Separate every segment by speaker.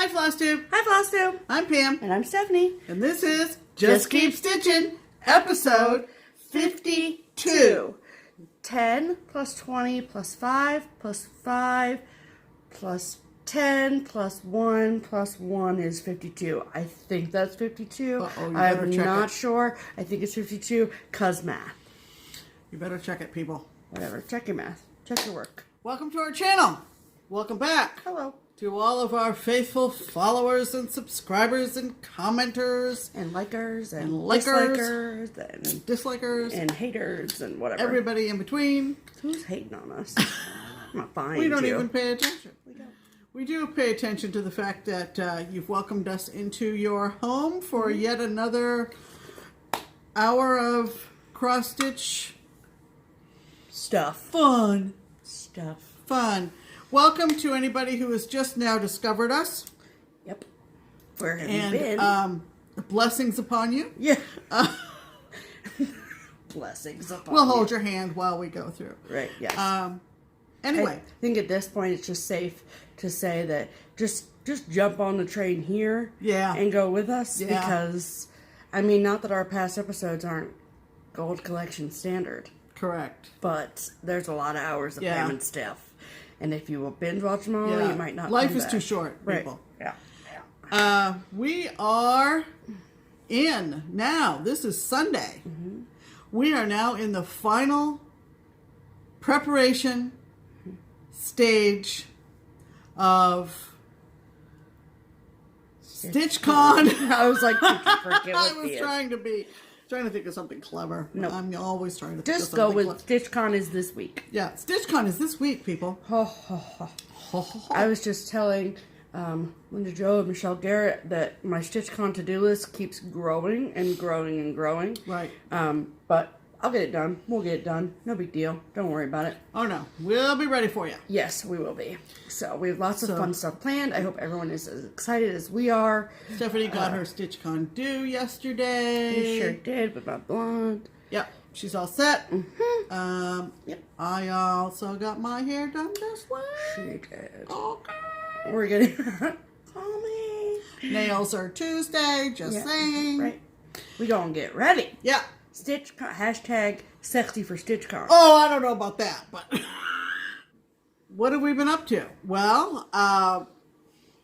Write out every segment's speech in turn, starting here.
Speaker 1: Hi, FlossTube.
Speaker 2: Hi, FlossTube.
Speaker 1: I'm Pam.
Speaker 2: And I'm Stephanie.
Speaker 1: And this is Just Keep Stitching, episode 52.
Speaker 2: 10 plus 20 plus 5 plus 5 plus 10 plus 1 plus 1 is 52. I think that's 52. I'm not sure. I think it's 52 cuz math.
Speaker 1: You better check it, people.
Speaker 2: Whatever. Check your math. Check your work.
Speaker 1: Welcome to our channel. Welcome back.
Speaker 2: Hello.
Speaker 1: To all of our faithful followers and subscribers and commenters.
Speaker 2: And likers and
Speaker 1: likers
Speaker 2: and
Speaker 1: dislikers.
Speaker 2: And haters and whatever.
Speaker 1: Everybody in between.
Speaker 2: Who's hating on us? I'm not buying
Speaker 1: We don't
Speaker 2: you.
Speaker 1: even pay attention.
Speaker 2: We don't.
Speaker 1: We do pay attention to the fact that you've welcomed us into your home for yet another hour of cross-stitch
Speaker 2: Stuff.
Speaker 1: fun.
Speaker 2: Fun.
Speaker 1: Welcome to anybody who has just now discovered us.
Speaker 2: Yep. Where have you been?
Speaker 1: And blessings upon you.
Speaker 2: Yeah. Blessings upon
Speaker 1: We'll
Speaker 2: you.
Speaker 1: hold your hand while we go through.
Speaker 2: Right, yes.
Speaker 1: Anyway.
Speaker 2: I think at this point it's just safe to say that just jump on the train here.
Speaker 1: Yeah.
Speaker 2: And go with us.
Speaker 1: Yeah.
Speaker 2: Because, I mean, not that our past episodes aren't Gold Collection standard.
Speaker 1: Correct.
Speaker 2: But there's a lot of hours of Pam and Steph. And if you will binge watch them all, you might not
Speaker 1: Life
Speaker 2: come
Speaker 1: is
Speaker 2: back.
Speaker 1: too short, people.
Speaker 2: Right. Yeah.
Speaker 1: We are in now. This is Sunday. Mm-hmm. We are now in the final preparation stage of StitchCon.
Speaker 2: I was like, forget
Speaker 1: I
Speaker 2: what
Speaker 1: was
Speaker 2: the
Speaker 1: trying to think of something clever.
Speaker 2: No.
Speaker 1: I'm always trying to think of
Speaker 2: Just
Speaker 1: something
Speaker 2: go with
Speaker 1: clever.
Speaker 2: StitchCon is this week.
Speaker 1: Yeah, StitchCon is this week, people.
Speaker 2: I was just telling Lynda Jo and Michelle Garrett that my StitchCon to-do list keeps growing and growing and growing.
Speaker 1: Right.
Speaker 2: But I'll get it done. We'll get it done. No big deal. Don't worry about it.
Speaker 1: Oh, no. We'll be ready for you.
Speaker 2: Yes, we will be. So we have lots of fun stuff planned. I hope everyone is as excited as we are.
Speaker 1: Stephanie got her StitchCon due yesterday.
Speaker 2: You sure did, with my blonde.
Speaker 1: Yep. She's all set.
Speaker 2: Mm-hmm.
Speaker 1: Yep. I also got my hair done this way.
Speaker 2: She did.
Speaker 1: Okay.
Speaker 2: We're getting... Call me.
Speaker 1: Nails are Tuesday, just saying.
Speaker 2: Right. We gonna get ready.
Speaker 1: Yeah.
Speaker 2: StitchCon, hashtag sexy for StitchCon.
Speaker 1: Oh, I don't know about that, but what have we been up to? Well,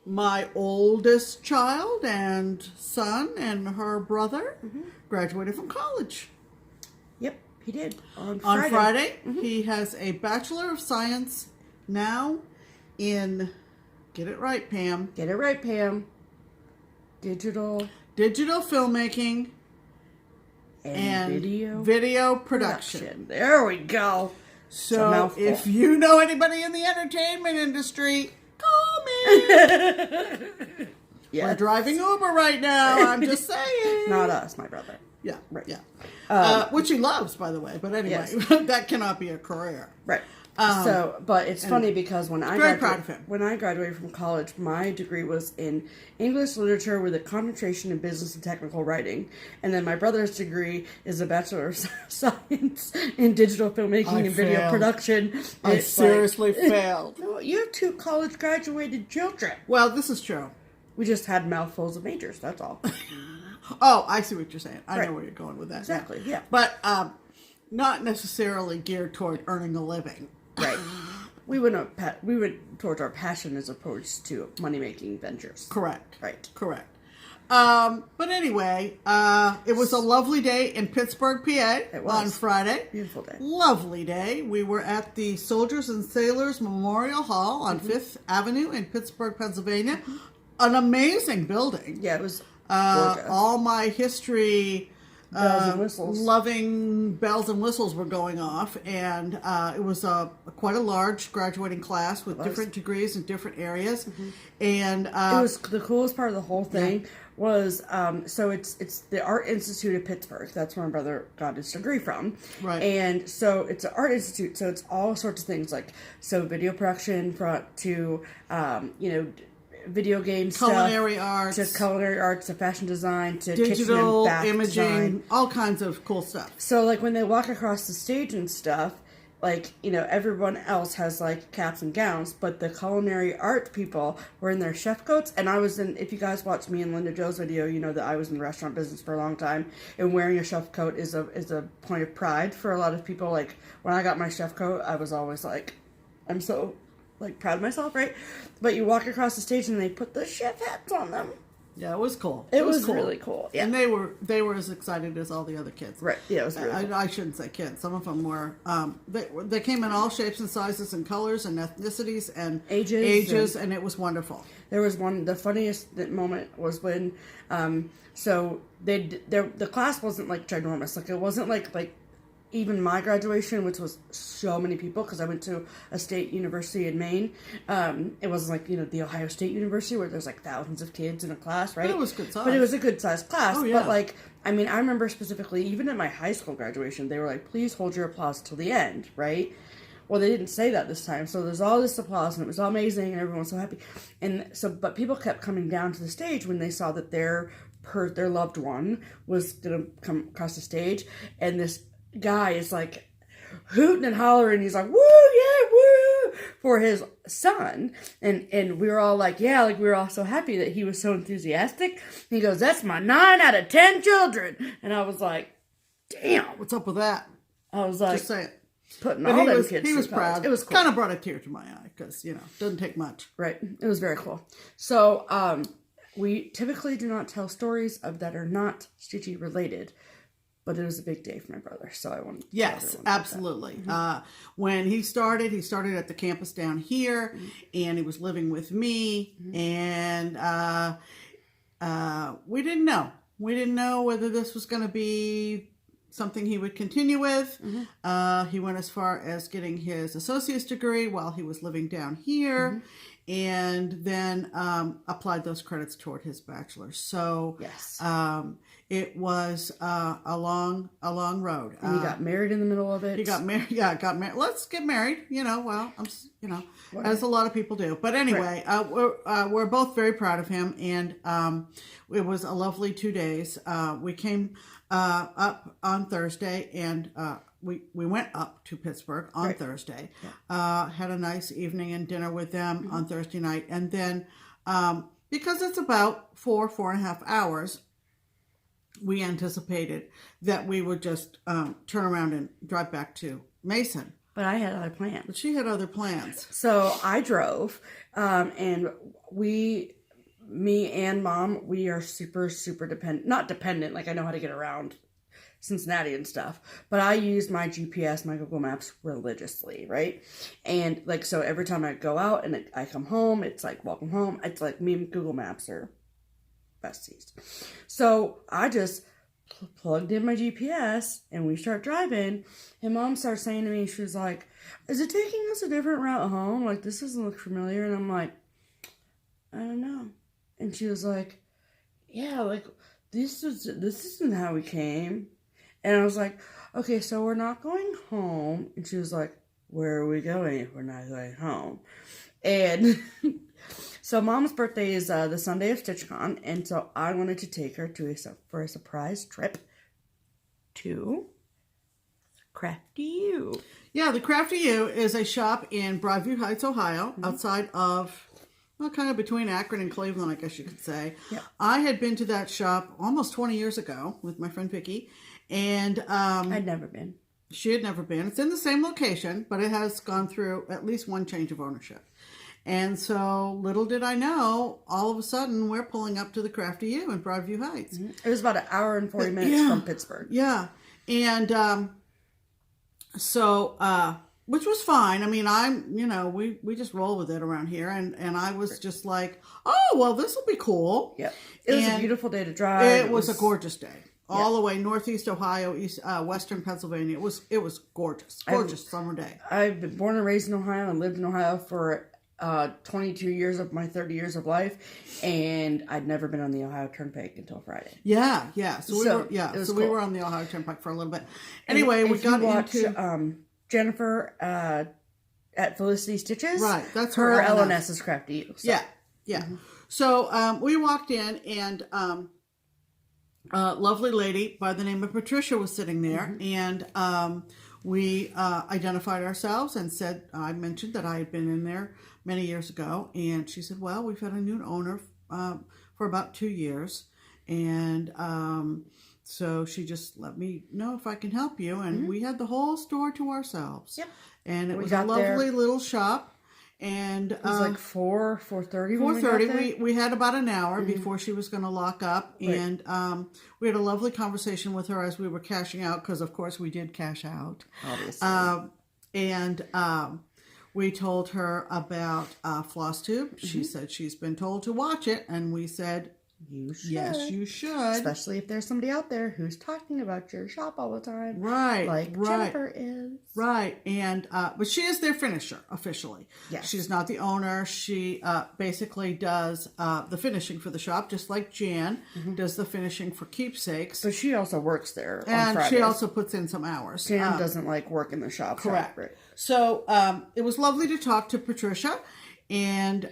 Speaker 1: my oldest child and son and her brother graduated from college.
Speaker 2: Yep, he did. On
Speaker 1: Friday. He has a Bachelor of Science now in, get it right, Pam.
Speaker 2: Get it right, Pam. Digital
Speaker 1: filmmaking and video production.
Speaker 2: There we go.
Speaker 1: So if you know anybody in the entertainment industry, call me.
Speaker 2: Yes.
Speaker 1: We're driving Uber right now. I'm just saying.
Speaker 2: Not us, my brother.
Speaker 1: Yeah,
Speaker 2: Right.
Speaker 1: Yeah. Which he loves, by the way. But anyway, that cannot be a career.
Speaker 2: Right. But it's funny because when I graduated from college, my degree was in English literature with a concentration in business and technical writing, and then my brother's degree is a Bachelor of Science in digital filmmaking and video production.
Speaker 1: I seriously failed.
Speaker 2: No, you have two college graduated children.
Speaker 1: Well, this is true.
Speaker 2: We just had mouthfuls of majors. That's all.
Speaker 1: Oh, I see what you're saying. I know where you're going with that.
Speaker 2: Exactly. Yeah.
Speaker 1: But not necessarily geared toward earning a living.
Speaker 2: Right. We went towards our passion as opposed to money-making ventures.
Speaker 1: Correct.
Speaker 2: Right.
Speaker 1: Correct. But anyway, it was a lovely day in Pittsburgh, PA on Friday.
Speaker 2: Beautiful day.
Speaker 1: Lovely day. We were at the Soldiers and Sailors Memorial Hall on 5th Avenue in Pittsburgh, Pennsylvania. An amazing building.
Speaker 2: Yeah, it was gorgeous.
Speaker 1: All my history...
Speaker 2: bells and whistles.
Speaker 1: Loving bells and whistles were going off, and it was quite a large graduating class with different degrees in different areas, and it
Speaker 2: was the coolest part of the whole thing was so it's the Art Institute of Pittsburgh. That's where my brother got his degree from,
Speaker 1: right?
Speaker 2: And so it's an art institute, so it's all sorts of things like video production to video game
Speaker 1: culinary
Speaker 2: stuff, to culinary arts, to fashion design, to
Speaker 1: digital
Speaker 2: kitchen and bath
Speaker 1: imaging,
Speaker 2: design.
Speaker 1: all kinds of cool stuff.
Speaker 2: So like when they walk across the stage and stuff, like, you know, everyone else has like caps and gowns, but the culinary art people were in their chef coats. And I was in, if you guys watch me and Lynda Jo's video, you know that I was in the restaurant business for a long time, and wearing a chef coat is a point of pride for a lot of people. Like when I got my chef coat, I was always like, I'm so like proud of myself, right? But you walk across the stage and they put the chef hats on them.
Speaker 1: Yeah, it was cool.
Speaker 2: It was
Speaker 1: cool.
Speaker 2: really cool. Yeah.
Speaker 1: And they were as excited as all the other kids.
Speaker 2: Right. Yeah, it was really cool.
Speaker 1: I shouldn't say kids. Some of them were. They came in all shapes and sizes and colors and ethnicities and ages, and it was wonderful.
Speaker 2: There was one. The funniest moment was when, so the class wasn't like ginormous. Like it wasn't like even my graduation, which was so many people, because I went to a state university in Maine. It wasn't like, you know, the Ohio State University where there's like thousands of kids in a class, right?
Speaker 1: But it was good size.
Speaker 2: But it was a good sized class.
Speaker 1: Oh, yeah.
Speaker 2: But like, I mean, I remember specifically, even at my high school graduation, they were like, please hold your applause till the end, right? Well, they didn't say that this time. So there's all this applause and it was all amazing and everyone was so happy. And so, but people kept coming down to the stage when they saw that their loved one was going to come across the stage, and this guy is like hooting and hollering. He's like, woo, yeah, woo, for his son. And we were all like, yeah, like we were all so happy that he was so enthusiastic. He goes, that's my 9 out of 10 children. And I was like, damn.
Speaker 1: What's up with that?
Speaker 2: I was like,
Speaker 1: just say it.
Speaker 2: Putting all them kids
Speaker 1: he was
Speaker 2: through
Speaker 1: proud.
Speaker 2: college. It was cool.
Speaker 1: Kind of brought a tear to my eye because, you know, doesn't take much.
Speaker 2: Right. It was very cool. So, we typically do not tell stories that are not Stitchy related. But it was a big day for my brother, so I wanted to tell everyone about
Speaker 1: absolutely.
Speaker 2: Mm-hmm.
Speaker 1: When he started at the campus down here, and he was living with me, and we didn't know. We didn't know whether this was going to be something he would continue with. He went as far as getting his associate's degree while he was living down here, and then applied those credits toward his bachelor's. So
Speaker 2: yes.
Speaker 1: It was a long road.
Speaker 2: And he got married in the middle of it.
Speaker 1: He got married. Yeah, got married. Let's get married. You know, well, as a lot of people do. But anyway, we're both very proud of him, and it was a lovely 2 days. We came up on Thursday, and we went up to Pittsburgh on Thursday. Yeah. Had a nice evening and dinner with them on Thursday night, and then because it's about 4.5 hours. We anticipated that we would just turn around and drive back to Mason.
Speaker 2: But I had other plans.
Speaker 1: But she had other plans.
Speaker 2: So I drove, and me and Mom, we are super, super dependent. Not dependent, like I know how to get around Cincinnati and stuff. But I use my GPS, my Google Maps religiously, right? And like, so every time I go out and I come home, it's like, welcome home. It's like me and Google Maps are besties. So I just plugged in my GPS and we start driving, and Mom starts saying to me, she was like, is it taking us a different route home? Like, this doesn't look familiar. And I'm like, I don't know. And she was like, yeah, like this isn't how we came. And I was like, okay, so we're not going home. And she was like, where are we going if we're not going home? And so Mom's birthday is the Sunday of StitchCon, and so I wanted to take her for a surprise trip to Crafty Ewe.
Speaker 1: Yeah, the Crafty Ewe is a shop in Broadview Heights, Ohio, outside of, well, kind of between Akron and Cleveland, I guess you could say. Yep. I had been to that shop almost 20 years ago with my friend Vicky, and
Speaker 2: I'd never been.
Speaker 1: She had never been. It's in the same location, but it has gone through at least one change of ownership. And so, little did I know, all of a sudden, we're pulling up to the Crafty Ewe in Broadview Heights.
Speaker 2: It was about an hour and 40 minutes from Pittsburgh.
Speaker 1: Yeah. And which was fine. I mean, we just roll with it around here. And I was just like, oh, well, this will be cool.
Speaker 2: Yeah. It was a beautiful day to drive.
Speaker 1: It was a gorgeous day. All the way northeast Ohio, western Pennsylvania. It was gorgeous. Gorgeous summer day.
Speaker 2: I've been born and raised in Ohio and lived in Ohio for 22 years of my 30 years of life, and I'd never been on the Ohio Turnpike until Friday.
Speaker 1: Yeah. So we were on the Ohio Turnpike for a little bit. Anyway, we got into
Speaker 2: Jennifer at Felicity Stitches.
Speaker 1: Right, that's
Speaker 2: her LNS is Crafty Ewe. So.
Speaker 1: Yeah. Mm-hmm. So we walked in, and a lovely lady by the name of Patricia was sitting there, and we identified ourselves and said, I mentioned that I had been in there many years ago. And she said, well, we've had a new owner for about 2 years. And so she just let me know if I can help you. And we had the whole store to ourselves.
Speaker 2: Yep.
Speaker 1: And it was a lovely little shop. And
Speaker 2: it was like 4:30.
Speaker 1: 4:30. We had about an hour before she was going to lock up, and we had a lovely conversation with her as we were cashing out, because of course we did cash out,
Speaker 2: obviously.
Speaker 1: And we told her about FlossTube. She said she's been told to watch it, and we said,
Speaker 2: you should.
Speaker 1: Yes, you should.
Speaker 2: Especially if there's somebody out there who's talking about your shop all the time.
Speaker 1: Right.
Speaker 2: Like Jennifer is.
Speaker 1: Right. And, but she is their finisher, officially.
Speaker 2: Yes.
Speaker 1: She's not the owner. She basically does the finishing for the shop, just like Jan does the finishing for Keepsakes.
Speaker 2: But she also works there on
Speaker 1: And
Speaker 2: Fridays.
Speaker 1: she also puts in some hours.
Speaker 2: Jan doesn't like work in the shop.
Speaker 1: Correct.
Speaker 2: Right.
Speaker 1: So it was lovely to talk to Patricia, and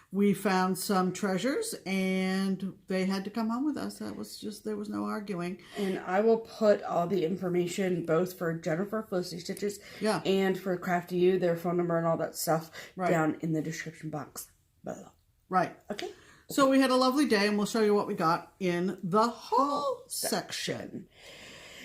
Speaker 1: we found some treasures, and they had to come home with us. That was just, there was no arguing.
Speaker 2: And I will put all the information, both for Jennifer, Felicity Stitches, and for Crafty Ewe, their phone number and all that stuff, down in the description box below.
Speaker 1: Right.
Speaker 2: Okay.
Speaker 1: So we had a lovely day, and we'll show you what we got in the haul section.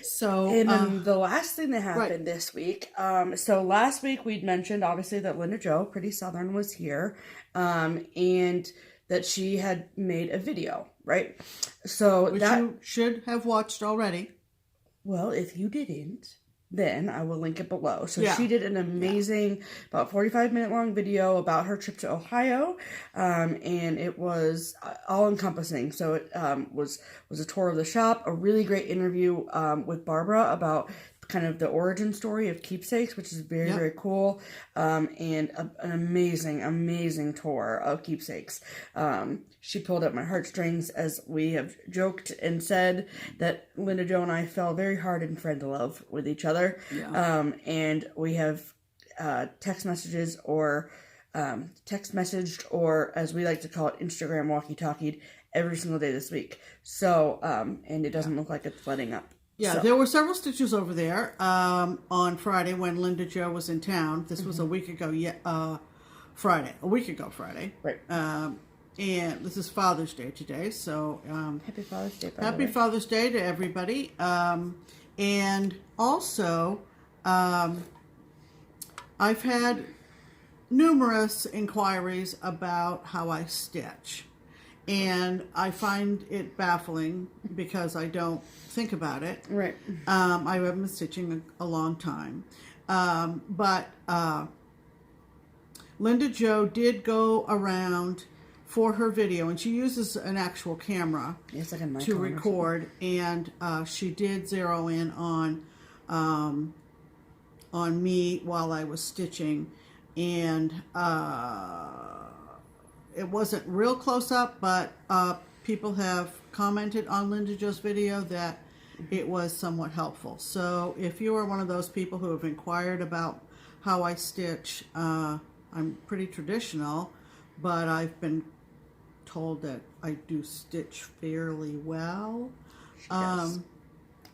Speaker 1: So,
Speaker 2: and the last thing that happened this week, so last week we'd mentioned, obviously, that Lynda Jo, Pretty Southern, was here, and that she had made a video, right? So
Speaker 1: which you should have watched already.
Speaker 2: Well, if you didn't, then I will link it below. So she did an amazing, about 45-minute long video about her trip to Ohio, and it was all encompassing. So it was a tour of the shop, a really great interview with Barbara about kind of the origin story of Keepsakes, which is very, very cool, and an amazing tour of Keepsakes. She pulled at my heartstrings, as we have joked and said that Lynda Jo and I fell very hard in friend love with each other. And we have text messaged, or as we like to call it, Instagram walkie-talkied every single day this week. So, and it doesn't look like it's letting up.
Speaker 1: Yeah, there were several stitches over there on Friday when Lynda Jo was in town. This was a week ago Friday.
Speaker 2: Right.
Speaker 1: And this is Father's Day today, so
Speaker 2: Happy Father's Day,
Speaker 1: Happy Father's Day to everybody. And also, I've had numerous inquiries about how I stitch. And I find it baffling because I don't think about it.
Speaker 2: Right.
Speaker 1: I have been stitching a long time. But Lynda Jo did go around for her video, and she uses an actual camera to record, and she did zero in on me while I was stitching, and it wasn't real close up, but people have commented on Lynda Jo's video that it was somewhat helpful. So if you are one of those people who have inquired about how I stitch, I'm pretty traditional, but I've been told that I do stitch fairly well.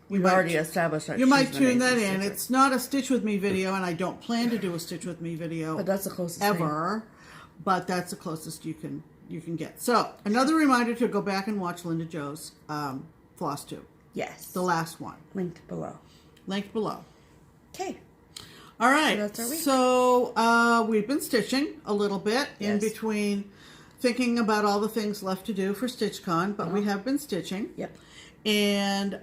Speaker 2: We've already established that.
Speaker 1: You might tune that in. It's not a Stitch With Me video, and I don't plan to do a Stitch With Me video.
Speaker 2: But that's the closest
Speaker 1: ever. But that's the closest you can get. So another reminder to go back and watch Lynda Jo's FlossTube.
Speaker 2: Yes.
Speaker 1: The last one.
Speaker 2: Linked below. Okay.
Speaker 1: All right.
Speaker 2: So that's our week.
Speaker 1: So we've been stitching a little bit in between, thinking about all the things left to do for StitchCon, but we have been stitching.
Speaker 2: Yep.
Speaker 1: And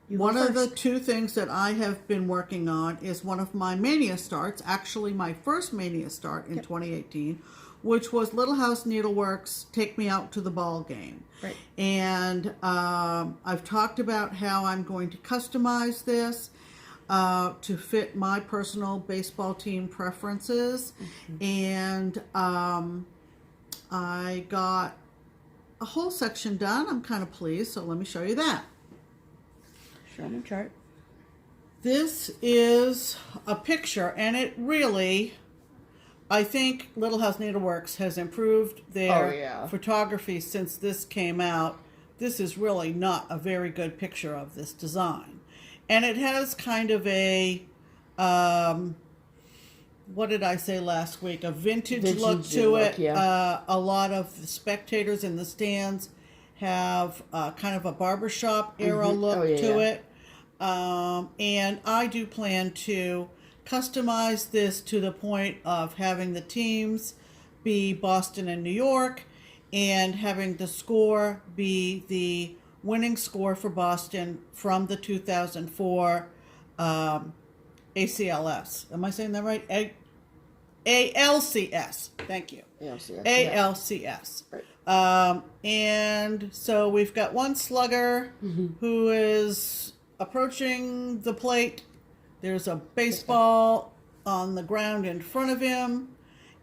Speaker 1: one of the two things that I have been working on is one of my Mania starts, actually my first Mania start in 2018, which was Little House Needleworks Take Me Out to the Ball Game.
Speaker 2: Right.
Speaker 1: And I've talked about how I'm going to customize this to fit my personal baseball team preferences. And I got a whole section done. I'm kind of pleased, so let me show you that.
Speaker 2: Show me chart.
Speaker 1: This is a picture, and it really, I think Little House Needleworks has improved their photography since this came out. This is really not a very good picture of this design. And it has kind of a, what did I say last week? A vintage look to it.
Speaker 2: Yeah.
Speaker 1: A lot of the spectators in the stands have kind of a barbershop era look to it. And I do plan to customize this to the point of having the teams be Boston and New York, and having the score be the winning score for Boston from the 2004 ACLS. Am I saying that right? ALCS. Thank you.
Speaker 2: ALCS.
Speaker 1: ALCS.
Speaker 2: Right.
Speaker 1: And so we've got one slugger who is approaching the plate. There's a baseball on the ground in front of him,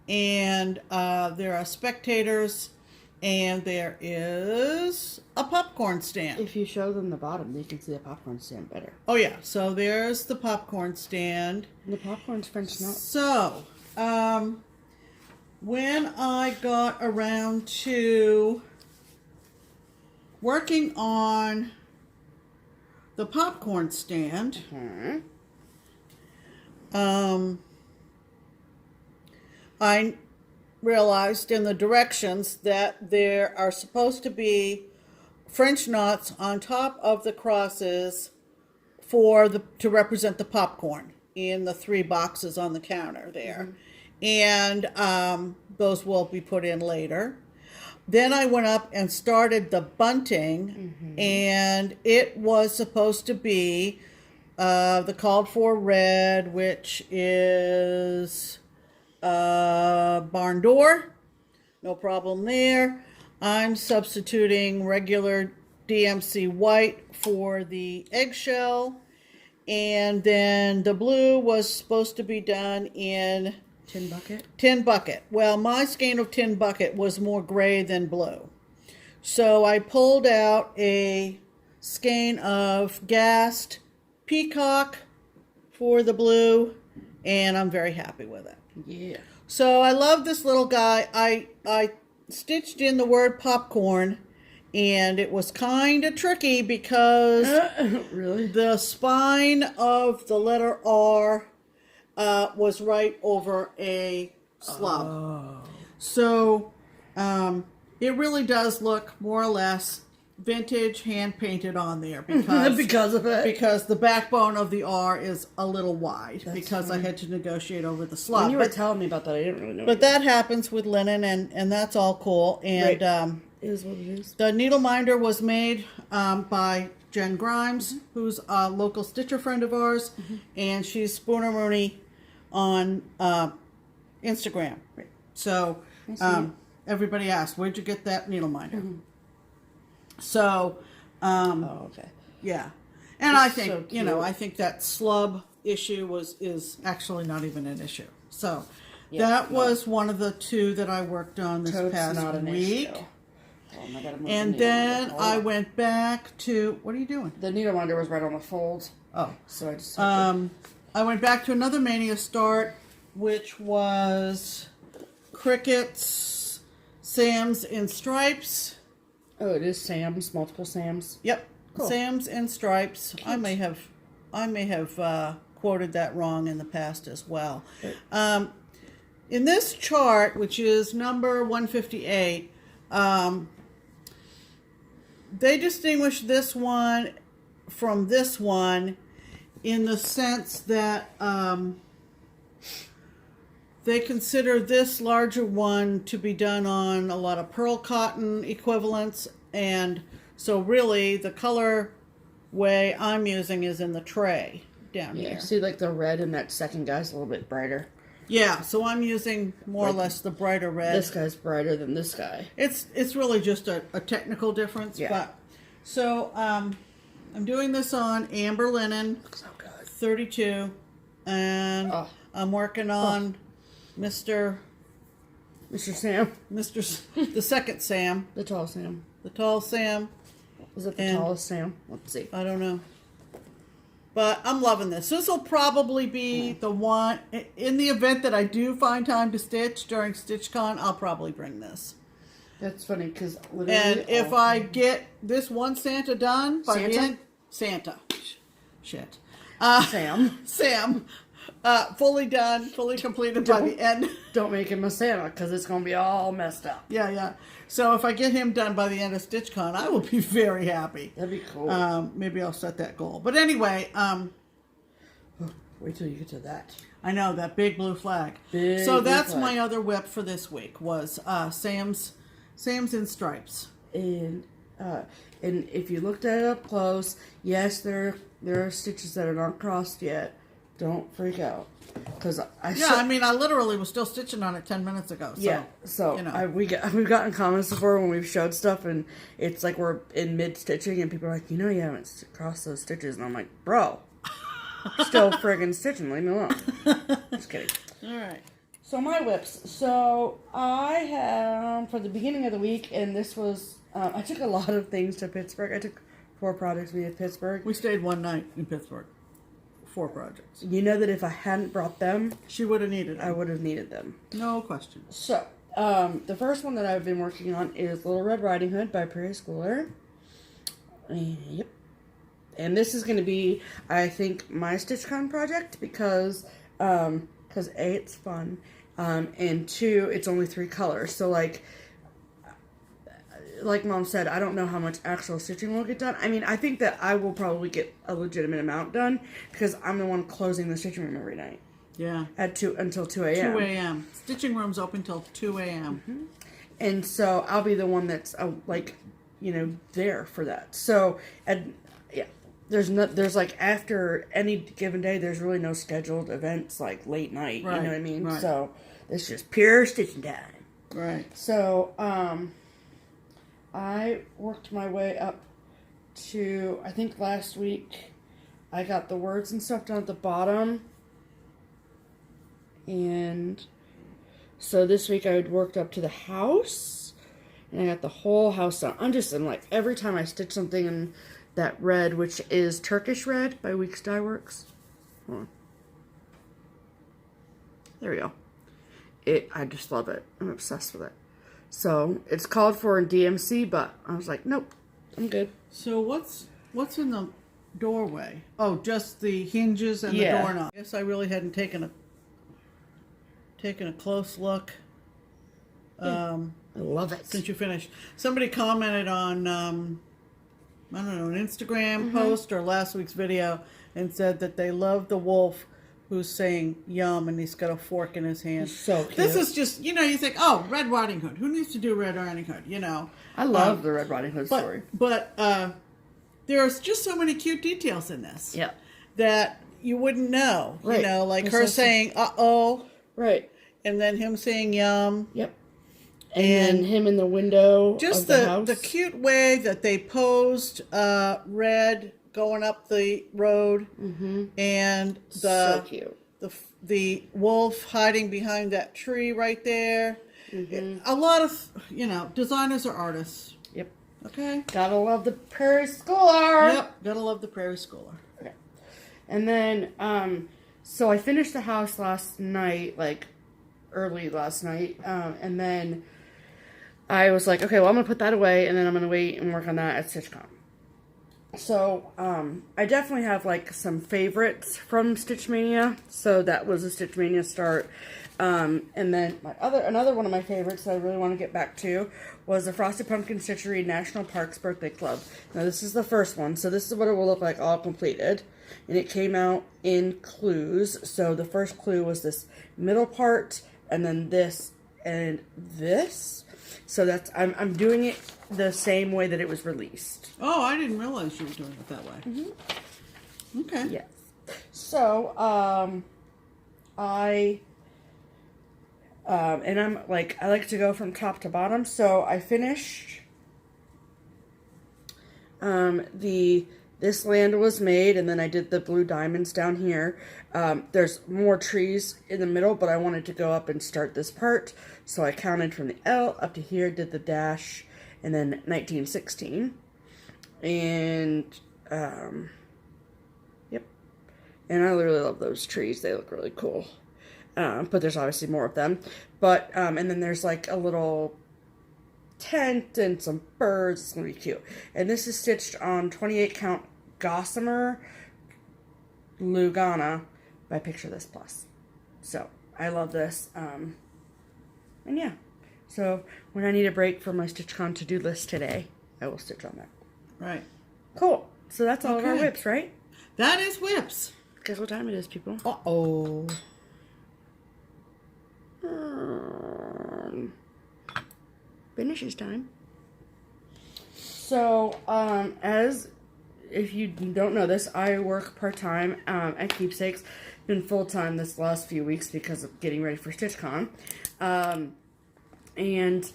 Speaker 1: and there are spectators, and there is a popcorn stand.
Speaker 2: If you show them the bottom, they can see the popcorn stand better.
Speaker 1: Oh yeah, so there's the popcorn stand.
Speaker 2: And the popcorn's French nut.
Speaker 1: So, when I got around to working on the popcorn stand, I realized in the directions that there are supposed to be French knots on top of the crosses to represent the popcorn in the 3 boxes on the counter there. And those will be put in later. Then I went up and started the bunting, and it was supposed to be the called for red, which is barn door. No problem there. I'm substituting regular DMC white for the eggshell. And then the blue was supposed to be done in
Speaker 2: Tin bucket?
Speaker 1: Tin bucket. Well, my skein of tin bucket was more gray than blue. So I pulled out a skein of gassed peacock for the blue, and I'm very happy with it.
Speaker 2: Yeah.
Speaker 1: So I love this little guy. I stitched in the word popcorn, and it was kind of tricky because
Speaker 2: really?
Speaker 1: The spine of the letter R was right over a slub.
Speaker 2: Oh.
Speaker 1: So it really does look more or less vintage, hand painted on there
Speaker 2: because of it.
Speaker 1: Because the backbone of the R is a little wide. That's because funny. I had to negotiate over the slub.
Speaker 2: When you were telling me about that, I didn't really know.
Speaker 1: But that happens with linen, and that's all cool. And
Speaker 2: right. It is what it is.
Speaker 1: The needle minder was made by Jen Grimes, who's a local stitcher friend of ours, and she's Spooner Mooney on Instagram.
Speaker 2: Right.
Speaker 1: So everybody asked, where'd you get that needle minder? So,
Speaker 2: okay.
Speaker 1: Yeah. And I think, so I think that slub issue is actually not even an issue. So that was one of the 2 that I worked on this past week. And then I went back to, what are you doing?
Speaker 2: The needle minder was right on the fold.
Speaker 1: Oh.
Speaker 2: So I just
Speaker 1: I went back to another Mania start, which was Cricket's Sam's in Stripes.
Speaker 2: Oh, it is Sam's, multiple Sam's.
Speaker 1: Yep,
Speaker 2: cool.
Speaker 1: Sam's in Stripes. Cute. I may have quoted that wrong in the past as well.
Speaker 2: Right.
Speaker 1: In this chart, which is number 158, they distinguish this one from this one in the sense that they consider this larger one to be done on a lot of pearl cotton equivalents, and so really the color way I'm using is in the tray down here.
Speaker 2: See, like the red in that second guy's a little bit brighter.
Speaker 1: Yeah, so I'm using more or less the brighter red.
Speaker 2: This guy's brighter than this guy.
Speaker 1: It's really just a technical difference.
Speaker 2: Yeah.
Speaker 1: But so I'm doing this on amber linen,
Speaker 2: Looks so good.
Speaker 1: 32, and I'm working on Mr.
Speaker 2: Sam.
Speaker 1: The second Sam.
Speaker 2: The tall Sam.
Speaker 1: The tall Sam.
Speaker 2: Was it the tallest Sam? Let's see.
Speaker 1: I don't know. But I'm loving this. This will probably be the one, in the event that I do find time to stitch during StitchCon, I'll probably bring this.
Speaker 2: That's funny because
Speaker 1: And if I get this one Santa done by the end, Santa. Shit.
Speaker 2: Sam.
Speaker 1: Fully done, fully completed by the end.
Speaker 2: Don't make him a Santa, because it's going to be all messed up.
Speaker 1: Yeah. So if I get him done by the end of StitchCon, I will be very happy.
Speaker 2: That'd be cool.
Speaker 1: Maybe I'll set that goal. But anyway,
Speaker 2: wait till you get to that.
Speaker 1: I know, that big blue flag. So that's my other whip for this week, was Sam's in stripes.
Speaker 2: And if you looked at it up close, yes, there are stitches that are not crossed yet. Don't freak out, because I
Speaker 1: literally was still stitching on it 10 minutes ago. So,
Speaker 2: we've gotten comments before when we've showed stuff, and it's like we're in mid stitching, and people are like, you haven't crossed those stitches, and I'm like, bro, still friggin' stitching. Leave me alone. Just kidding.
Speaker 1: All right.
Speaker 2: So my whips. So I have for the beginning of the week, and this was I took a lot of things to Pittsburgh. I took 4 projects to Pittsburgh.
Speaker 1: We stayed one night in Pittsburgh. 4 projects.
Speaker 2: You know that if I hadn't brought them,
Speaker 1: she would have needed them.
Speaker 2: I would have needed them.
Speaker 1: No question.
Speaker 2: So, the first one that I've been working on is Little Red Riding Hood by Prairie Schooler. Yep. And this is going to be, I think, my StitchCon project because A, it's fun, and 2, it's only 3 colors. So, like Mom said, I don't know how much actual stitching will get done. I mean, I think that I will probably get a legitimate amount done because I'm the one closing the stitching room every night.
Speaker 1: Yeah.
Speaker 2: Until 2 a.m.
Speaker 1: 2 a.m. Stitching room's open till 2 a.m.
Speaker 2: Mm-hmm. And so I'll be the one that's there for that. So, there's like after any given day, there's really no scheduled events like late night. Right. You know what I mean? Right. So it's just pure stitching time.
Speaker 1: Right.
Speaker 2: So, I worked my way up to, I think last week, I got the words and stuff down at the bottom. And so this week I worked up to the house. And I got the whole house done. I'm like, every time I stitch something in that red, which is Turkish Red by Weeks Dye Works. Hold on. There we go. I just love it. I'm obsessed with it. So, it's called for in DMC, but I was like, nope, I'm good.
Speaker 1: So, what's in the doorway? Oh, just the hinges and the doorknob. I guess I really hadn't taken a close look.
Speaker 2: I love it.
Speaker 1: Since you finished. Somebody commented on, an Instagram post or last week's video and said that they love the wolf who's saying yum, and he's got a fork in his hand.
Speaker 2: So cute.
Speaker 1: This is just, you think, oh, Red Riding Hood. Who needs to do Red Riding Hood,
Speaker 2: I love the Red Riding Hood story.
Speaker 1: But there's just so many cute details in this.
Speaker 2: Yeah.
Speaker 1: That you wouldn't know.
Speaker 2: Right.
Speaker 1: Like her saying, uh-oh.
Speaker 2: Right.
Speaker 1: And then him saying yum.
Speaker 2: Yep. And then him in the window
Speaker 1: just
Speaker 2: of the house.
Speaker 1: The cute way that they posed Red going up the road, and
Speaker 2: so cute.
Speaker 1: The wolf hiding behind that tree right there. A lot of designers are artists.
Speaker 2: Yep.
Speaker 1: Okay.
Speaker 2: Gotta love the Prairie Schooler.
Speaker 1: Yep. Gotta love the Prairie Schooler.
Speaker 2: Okay. And then so I finished the house last night, like early last night, and then I was like, okay, well I'm gonna put that away, and then I'm gonna wait and work on that at StitchCon. So, I definitely have, like, some favorites from Stitch Mania. So, that was a Stitch Mania start. And then, another one of my favorites that I really want to get back to was the Frosted Pumpkin Stitchery National Parks Birthday Club. Now, this is the first one. So, this is what it will look like all completed. And it came out in clues. So, the first clue was this middle part, and then this, and this. So, I'm doing it the same way that it was released.
Speaker 1: Oh, I didn't realize you were doing it that way. Okay.
Speaker 2: Yes. So, and I'm like, I like to go from top to bottom. So I finished, this land was made, and then I did the blue diamonds down here. There's more trees in the middle, but I wanted to go up and start this part. So I counted from the L up to here, did the dash, and then 1916. And, yep. And I really love those trees. They look really cool. But there's obviously more of them. But, and then there's like a little tent and some birds. It's going to be cute. And this is stitched on 28 count gossamer Lugana by Picture This Plus. So I love this. And yeah, so when I need a break from my StitchCon to-do list today, I will stitch on that.
Speaker 1: Right.
Speaker 2: Cool. So that's all of our whips, right?
Speaker 1: That is whips.
Speaker 2: Guess what time it is, people?
Speaker 1: Uh-oh.
Speaker 2: Finishes time. So, as if you don't know this, I work part-time at Keepsakes. Been full-time this last few weeks because of getting ready for StitchCon. And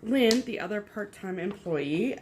Speaker 2: Lynn, the other part-time employee,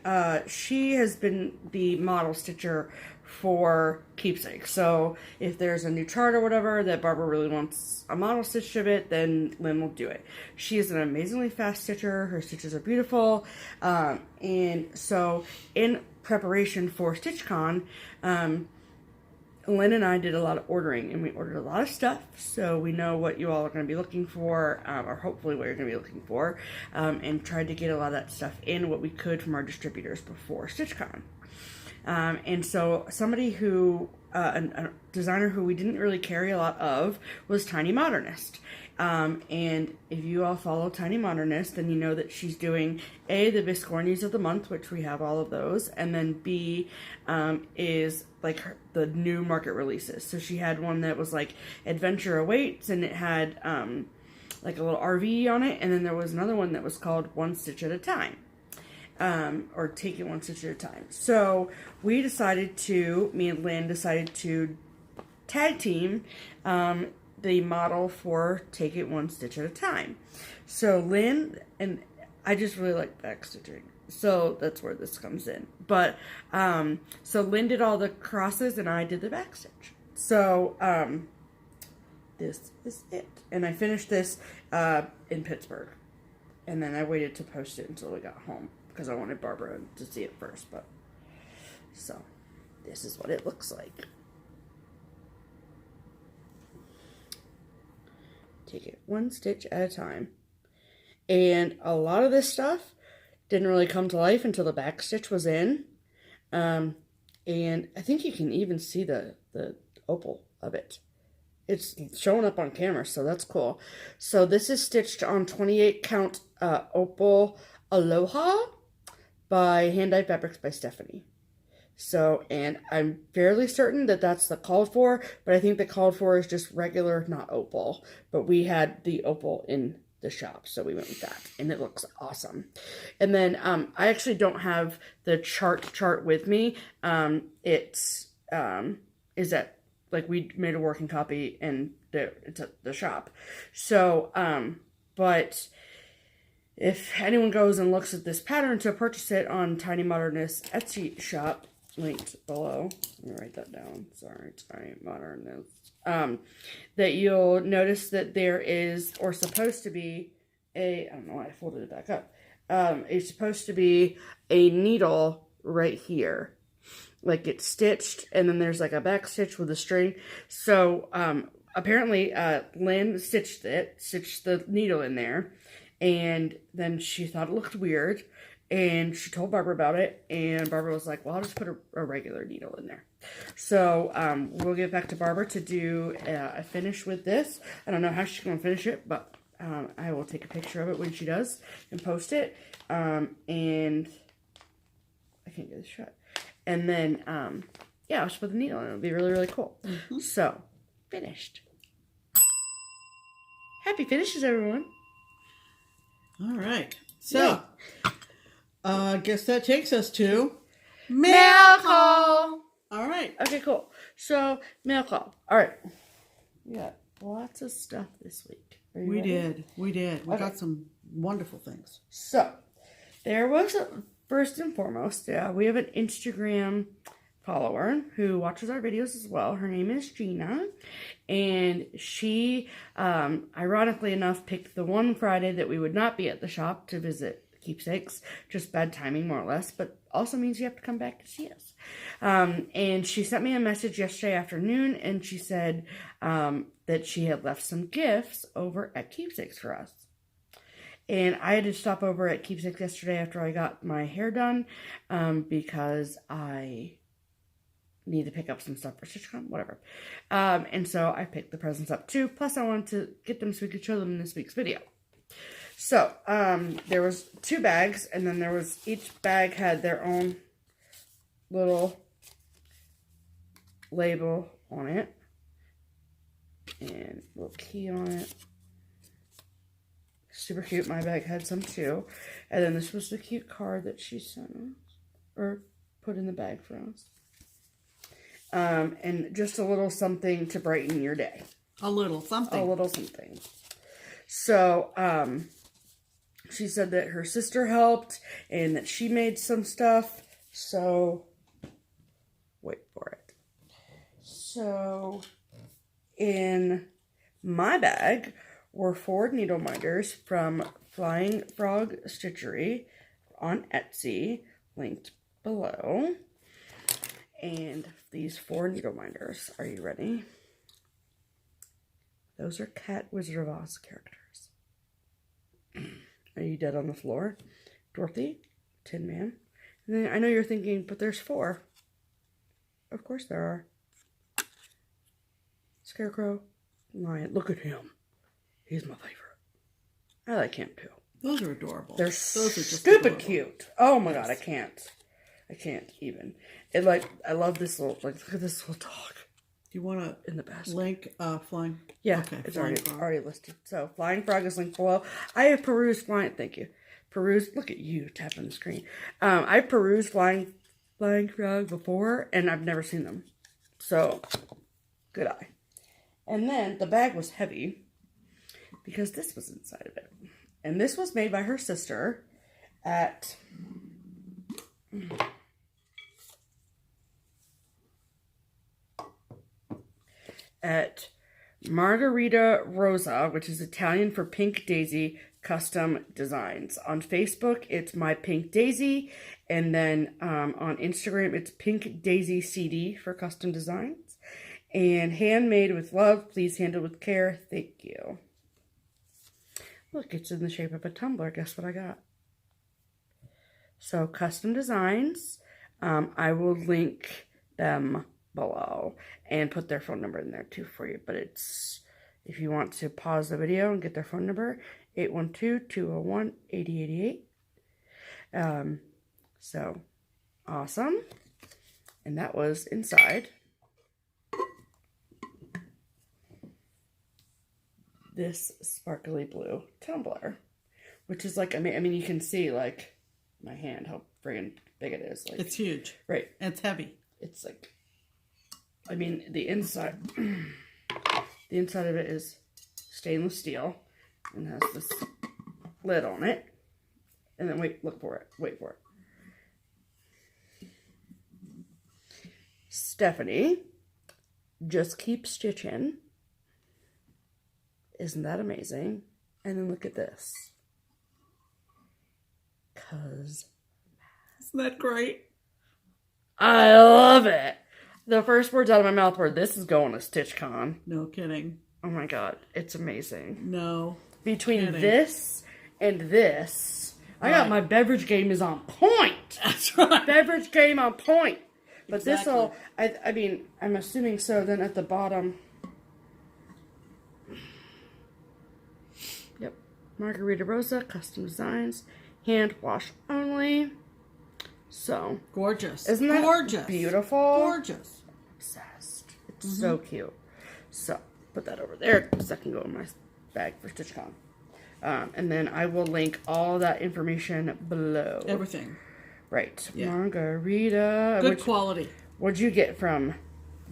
Speaker 2: she has been the model stitcher for Keepsakes. So if there's a new chart or whatever that Barbara really wants a model stitch of it, then Lynn will do it. She is an amazingly fast stitcher. Her stitches are beautiful. And so in preparation for StitchCon, Lynn and I did a lot of ordering, and we ordered a lot of stuff, so we know what you all are going to be looking for, or hopefully what you're going to be looking for, and tried to get a lot of that stuff in, what we could from our distributors before StitchCon. And so somebody who, a designer who we didn't really carry a lot of was Tiny Modernist. And if you all follow Tiny Modernist, then you know that she's doing A, the Viscornies of the month, which we have all of those, and then B, is like the new market releases. So she had one that was like Adventure Awaits, and it had like a little RV on it, and then there was another one that was called One Stitch at a Time. Or Take It One Stitch at a Time. So we decided to, me and Lynn decided to tag team the model for Take It One Stitch at a Time. So Lynn, and I just really like back stitching, so that's where this comes in. But so Lynn did all the crosses and I did the back stitch. So this is it. And I finished this in Pittsburgh. And then I waited to post it until we got home because I wanted Barbara to see it first. But so this is what it looks like. Take it one stitch at a time. And a lot of this stuff didn't really come to life until the back stitch was in. And I think you can even see the opal of it. It's showing up on camera, so that's cool. So this is stitched on 28 count opal Aloha by Hand Dyed Fabrics by Stephanie. So, and I'm fairly certain that that's the called for, but I think the called for is just regular, not opal. But we had the opal in the shop, so we went with that, and it looks awesome. And then I actually don't have the chart with me. It's is that like we made a working copy and it's at the shop. So but if anyone goes and looks at this pattern to purchase it on Tiny Modernist Etsy shop, linked below. Let me write that down. Sorry, Tiny Modernist. That you'll notice that there is, or supposed to be, I don't know why I folded it back up. It's supposed to be a needle right here. Like it's stitched, and then there's like a back stitch with a string. So apparently Lynn stitched the needle in there, and then she thought it looked weird, and she told Barbara about it, and Barbara was like, well, I'll just put a regular needle in there. So we'll get back to Barbara to do a finish with this. I don't know how she's going to finish it, but I will take a picture of it when she does and post it. And I can't get this shot. And then, yeah, I'll just put the needle in. It'll be really, really cool. Mm-hmm. So, finished. Happy finishes, everyone.
Speaker 1: All right. So, I guess that takes us to
Speaker 2: mail call.
Speaker 1: All right.
Speaker 2: Okay, cool. So, mail call. All right. We got lots of stuff this week.
Speaker 1: We did. We got some wonderful things.
Speaker 2: So, there was first and foremost, we have an Instagram follower who watches our videos as well. Her name is Gina, and she, ironically enough, picked the one Friday that we would not be at the shop to visit Keepsakes. Just bad timing, more or less, but also means you have to come back to see us. And she sent me a message yesterday afternoon, and she said that she had left some gifts over at Keepsakes for us. And I had to stop over at Keepsakes yesterday after I got my hair done, because I need to pick up some stuff for StitchCon, whatever. And so I picked the presents up too. Plus I wanted to get them so we could show them in this week's video. So, there was 2 bags, and then there was, each bag had their own little label on it. And a little key on it. Super cute. My bag had some too. And then this was the cute card that she sent us. Or put in the bag for us. And just a little something to brighten your day.
Speaker 1: A little something.
Speaker 2: A little something. So, she said that her sister helped and that she made some stuff. So, wait for it. So, in my bag were 4 needle minders from Flying Frog Stitchery on Etsy, linked below. And these 4 needle minders, are you ready? Those are Cat Wizard of Oz characters. Are you dead on the floor? Dorothy, Tin Man. And then I know you're thinking, but there's 4. Of course there are. Scarecrow, Lion. Look at him. He's my favorite. I like him too.
Speaker 1: Those are adorable.
Speaker 2: They're
Speaker 1: Those are just
Speaker 2: stupid
Speaker 1: adorable.
Speaker 2: cute. Oh my god, I can't. I can't even. And like, I love this little, like, look at this little dog.
Speaker 1: Do you want to
Speaker 2: in the basket
Speaker 1: link Flying?
Speaker 2: Yeah,
Speaker 1: okay,
Speaker 2: it's
Speaker 1: Flying Frog.
Speaker 2: already listed. So, Flying Frog is linked below. I have perused Flying, thank you. Perused, look at you tapping the screen. I've perused Flying Frog before, and I've never seen them. So, good eye. And then, the bag was heavy, because this was inside of it. And this was made by her sister at... at Margherita Rose, which is Italian for Pink Daisy Custom Designs. On Facebook, it's My Pink Daisy, and then on Instagram, it's Pink Daisy CD for custom designs. And handmade with love, please handle with care. Thank you. Look, it's in the shape of a tumbler. Guess what I got? So, custom designs. I will link them below and put their phone number in there too for you, but it's, if you want to pause the video and get their phone number, 812-201-8088. So awesome. And that was inside this sparkly blue tumbler, which is like, I mean you can see like my hand how friggin' big it is. Like,
Speaker 1: it's huge,
Speaker 2: right?
Speaker 1: It's heavy.
Speaker 2: It's like, I mean, the inside of it is stainless steel and has this lid on it. And then wait for it. Stephanie, Just Keep Stitchin'. Isn't that amazing? And then look at this. Isn't
Speaker 1: that great?
Speaker 2: I love it. The first words out of my mouth were, this is going to StitchCon.
Speaker 1: No kidding.
Speaker 2: Oh my god, it's amazing.
Speaker 1: No
Speaker 2: Between
Speaker 1: kidding.
Speaker 2: this and this, I got my beverage game is on point.
Speaker 1: That's right.
Speaker 2: Beverage game on point. But
Speaker 1: exactly.
Speaker 2: this'll, I mean, I'm assuming so. Then at the bottom, yep, Margherita Rose Custom Designs, hand wash only. So
Speaker 1: gorgeous.
Speaker 2: Isn't that
Speaker 1: gorgeous?
Speaker 2: Beautiful.
Speaker 1: Gorgeous.
Speaker 2: Obsessed. It's so cute. So put that over there because that can go in my bag for StitchCon. And then I will link all that information below.
Speaker 1: Everything.
Speaker 2: Right.
Speaker 1: Yeah.
Speaker 2: Margherita.
Speaker 1: Good quality.
Speaker 2: What'd you get from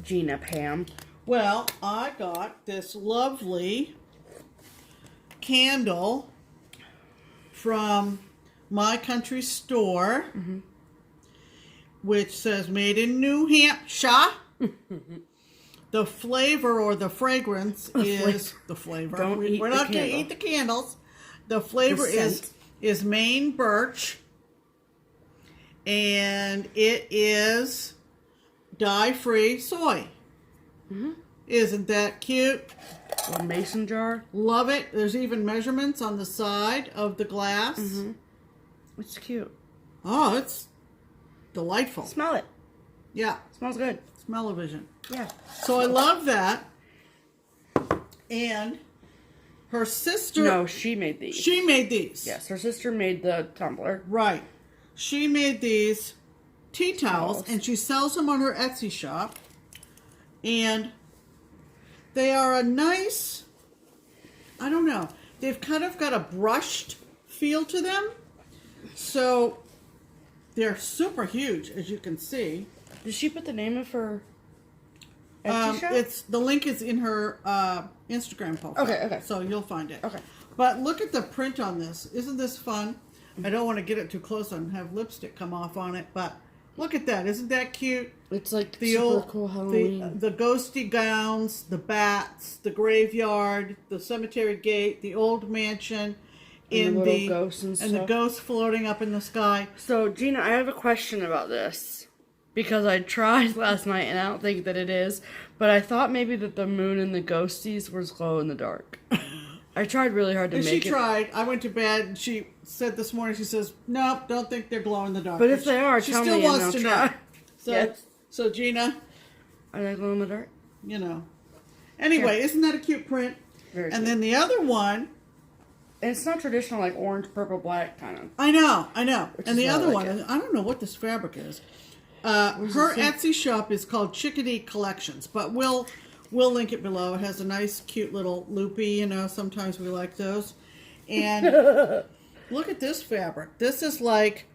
Speaker 2: Gina, Pam?
Speaker 1: Well, I got this lovely candle from My Country Store, which says made in New Hampshire. The flavor or the fragrance is the flavor. We're not going to eat the candles. The flavor is Maine birch, and it is dye-free soy. Isn't that cute?
Speaker 2: A mason jar.
Speaker 1: Love it. There's even measurements on the side of the glass.
Speaker 2: It's cute.
Speaker 1: Oh, it's delightful.
Speaker 2: Smell it.
Speaker 1: Yeah.
Speaker 2: Smells good.
Speaker 1: Smell-o-vision.
Speaker 2: Yeah.
Speaker 1: So I love that. And her sister...
Speaker 2: No, she made these.
Speaker 1: She made these.
Speaker 2: Yes, her sister made the tumbler.
Speaker 1: Right. She made these tea towels, and she sells them on her Etsy shop. And they are a nice... I don't know. They've kind of got a brushed feel to them. So they're super huge, as you can see.
Speaker 2: Did she put the name of her Etsy shop?
Speaker 1: The link is in her Instagram post.
Speaker 2: Okay.
Speaker 1: So you'll find it.
Speaker 2: Okay.
Speaker 1: But look at the print on this. Isn't this fun? I don't want to get it too close and have lipstick come off on it, but look at that. Isn't that cute?
Speaker 2: It's like
Speaker 1: The
Speaker 2: super
Speaker 1: old,
Speaker 2: cool Halloween.
Speaker 1: the ghosty gowns, the bats, the graveyard, the cemetery gate, the old mansion,
Speaker 2: and the ghosts and
Speaker 1: the ghosts floating up in the sky.
Speaker 2: So, Gina, I have a question about this. Because I tried last night and I don't think that it is. But I thought maybe that the moon and the ghosties was glow in the dark. I tried really hard to make it.
Speaker 1: She tried. I went to bed and she said this morning, she says, nope, don't think they're glow in the dark.
Speaker 2: But if they are,
Speaker 1: she
Speaker 2: tell
Speaker 1: still
Speaker 2: me
Speaker 1: wants
Speaker 2: and
Speaker 1: to
Speaker 2: I'll try.
Speaker 1: know. So,
Speaker 2: Yes.
Speaker 1: so Gina,
Speaker 2: Are they glow in the dark?
Speaker 1: you know. Anyway, isn't that a cute print?
Speaker 2: Very
Speaker 1: And
Speaker 2: cute.
Speaker 1: then the other one,
Speaker 2: And it's not traditional like orange, purple, black kind of.
Speaker 1: I know.
Speaker 2: Which
Speaker 1: And
Speaker 2: is
Speaker 1: the
Speaker 2: why I
Speaker 1: other
Speaker 2: like
Speaker 1: one,
Speaker 2: it.
Speaker 1: I don't know what this fabric is. Her
Speaker 2: it say?
Speaker 1: Etsy shop is called Chickadee Collections, but we'll link it below. It has a nice, cute little loopy, you know, sometimes we like those. And look at this fabric. This is like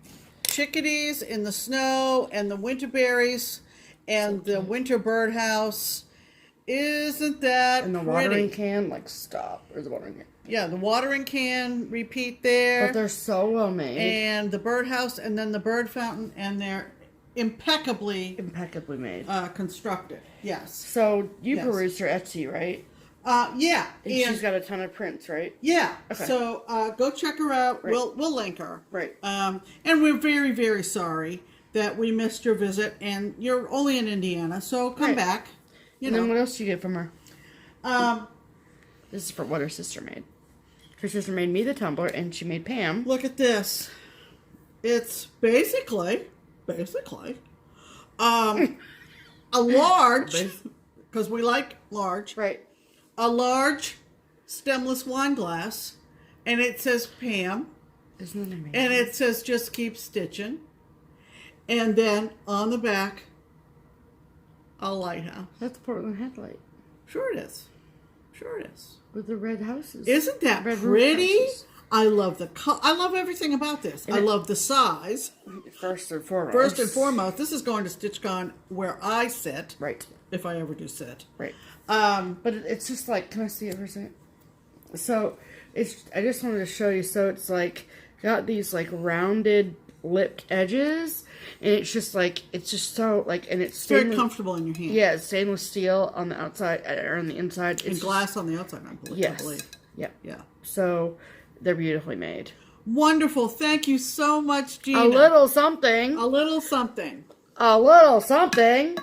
Speaker 1: chickadees in the snow and the winter berries and the winter birdhouse. Isn't that
Speaker 2: And the
Speaker 1: pretty?
Speaker 2: watering can, like, stop. Or the watering can.
Speaker 1: Yeah, the watering can, repeat there.
Speaker 2: But they're so well made.
Speaker 1: And the birdhouse, and then the bird fountain, and they're impeccably
Speaker 2: made.
Speaker 1: constructed. Yes.
Speaker 2: So, you
Speaker 1: Yes.
Speaker 2: perused her Etsy, right?
Speaker 1: Yeah.
Speaker 2: And she's got a ton of prints, right?
Speaker 1: Yeah.
Speaker 2: Okay.
Speaker 1: So go check her out.
Speaker 2: Right.
Speaker 1: We'll link her.
Speaker 2: Right.
Speaker 1: And we're very, very sorry that we missed your visit, and you're only in Indiana, so come
Speaker 2: Right.
Speaker 1: back. You
Speaker 2: And
Speaker 1: know.
Speaker 2: then what else do you get from her?
Speaker 1: Um,
Speaker 2: This is for what her sister made. Her sister made me the tumbler, and she made Pam.
Speaker 1: look at this. It's basically a large, because we like large,
Speaker 2: Right.
Speaker 1: a large stemless wine glass, and it says Pam,
Speaker 2: Isn't that amazing?
Speaker 1: and it says just keep stitching, and then on the back, a lighthouse.
Speaker 2: That's the Portland headlight.
Speaker 1: Sure it is. Sure it is.
Speaker 2: With the red houses.
Speaker 1: Isn't that
Speaker 2: Red roof
Speaker 1: pretty?
Speaker 2: houses.
Speaker 1: I love the I love everything about this. I love the size.
Speaker 2: First and foremost.
Speaker 1: First and foremost, this is going to StitchCon where I sit.
Speaker 2: Right.
Speaker 1: If I ever do sit.
Speaker 2: Right. But it's just like, can I see it for a second? So, I just wanted to show you. So, it's like, got these like rounded lipped edges. And it's just like, it's just so like, and it's
Speaker 1: very comfortable in your hand.
Speaker 2: Yeah, it's stainless steel on the outside, or on the inside.
Speaker 1: And glass on the outside, I believe.
Speaker 2: Yes.
Speaker 1: I believe.
Speaker 2: Yep.
Speaker 1: Yeah.
Speaker 2: So, they're beautifully made.
Speaker 1: Wonderful. Thank you so much, Gina.
Speaker 2: A little something.
Speaker 1: A little something.
Speaker 2: A little something.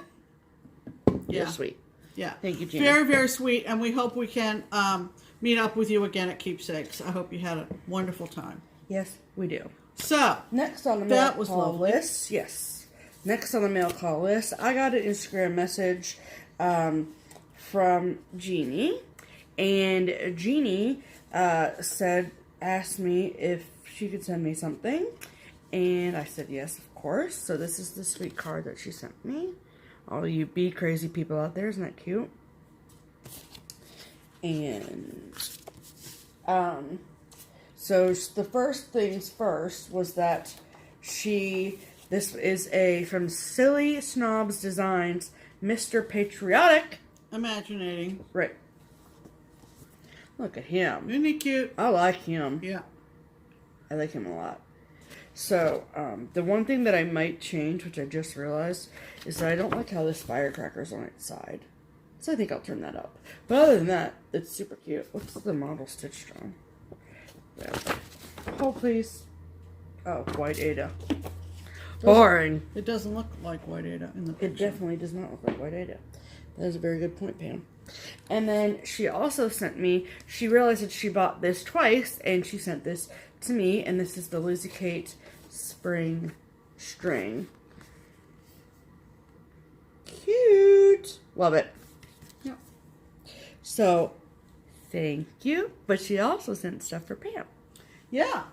Speaker 1: Yeah.
Speaker 2: You're sweet.
Speaker 1: Yeah.
Speaker 2: Thank you, Gina.
Speaker 1: Very, very sweet. And we hope we can meet up with you again at Keepsakes. I hope you had a wonderful time.
Speaker 2: Yes, we do.
Speaker 1: So,
Speaker 2: Next on the
Speaker 1: That
Speaker 2: mail
Speaker 1: was
Speaker 2: call
Speaker 1: lovely.
Speaker 2: list. Yes. Next on the mail call list, I got an Instagram message from Jeannie. And Jeannie asked me if she could send me something. And I said yes, of course. So this is the sweet card that she sent me. All you bee crazy people out there, isn't that cute? And so the first things first was that this is from Silly Snobs Designs, Mr. Patriotic.
Speaker 1: imaginating.
Speaker 2: Right. Look at him.
Speaker 1: Isn't he cute?
Speaker 2: I like him.
Speaker 1: Yeah.
Speaker 2: I like him a lot. So, the one thing that I might change, which I just realized, is that I don't like how this firecracker's on its side. So I think I'll turn that up. But other than that, it's super cute. What's the model stitched on? There. Hold, please. Oh, White Ada. Boring.
Speaker 1: It doesn't look like White Ada in the
Speaker 2: It
Speaker 1: picture.
Speaker 2: definitely does not look like White Ada. That is a very good point, Pam. And then she also sent me, she realized that she bought this twice, and she sent this to me, and this is the Lizzie Kate Spring String. Cute. Love it.
Speaker 1: Yep.
Speaker 2: So, thank you. But she also sent stuff for Pam.
Speaker 1: Yeah.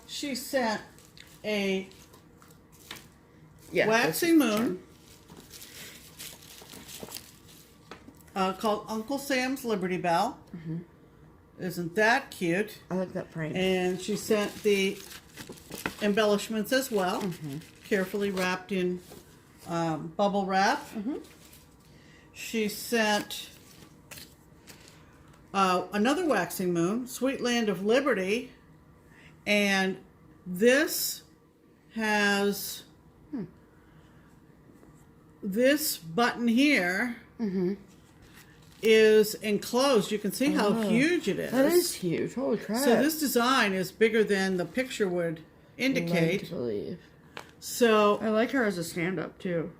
Speaker 1: She sent a waxing moon called Uncle Sam's Liberty Bell. Mm-hmm. Isn't that cute?
Speaker 2: I like that frame.
Speaker 1: And she sent the embellishments as well, carefully wrapped in bubble wrap. Mm-hmm. She sent another waxing moon, Sweet Land of Liberty, and this has this button here is enclosed. You can see how huge it is.
Speaker 2: That is huge. Holy crap.
Speaker 1: So this design is bigger than the picture would indicate.
Speaker 2: I believe.
Speaker 1: So
Speaker 2: I like her as a stand-up too.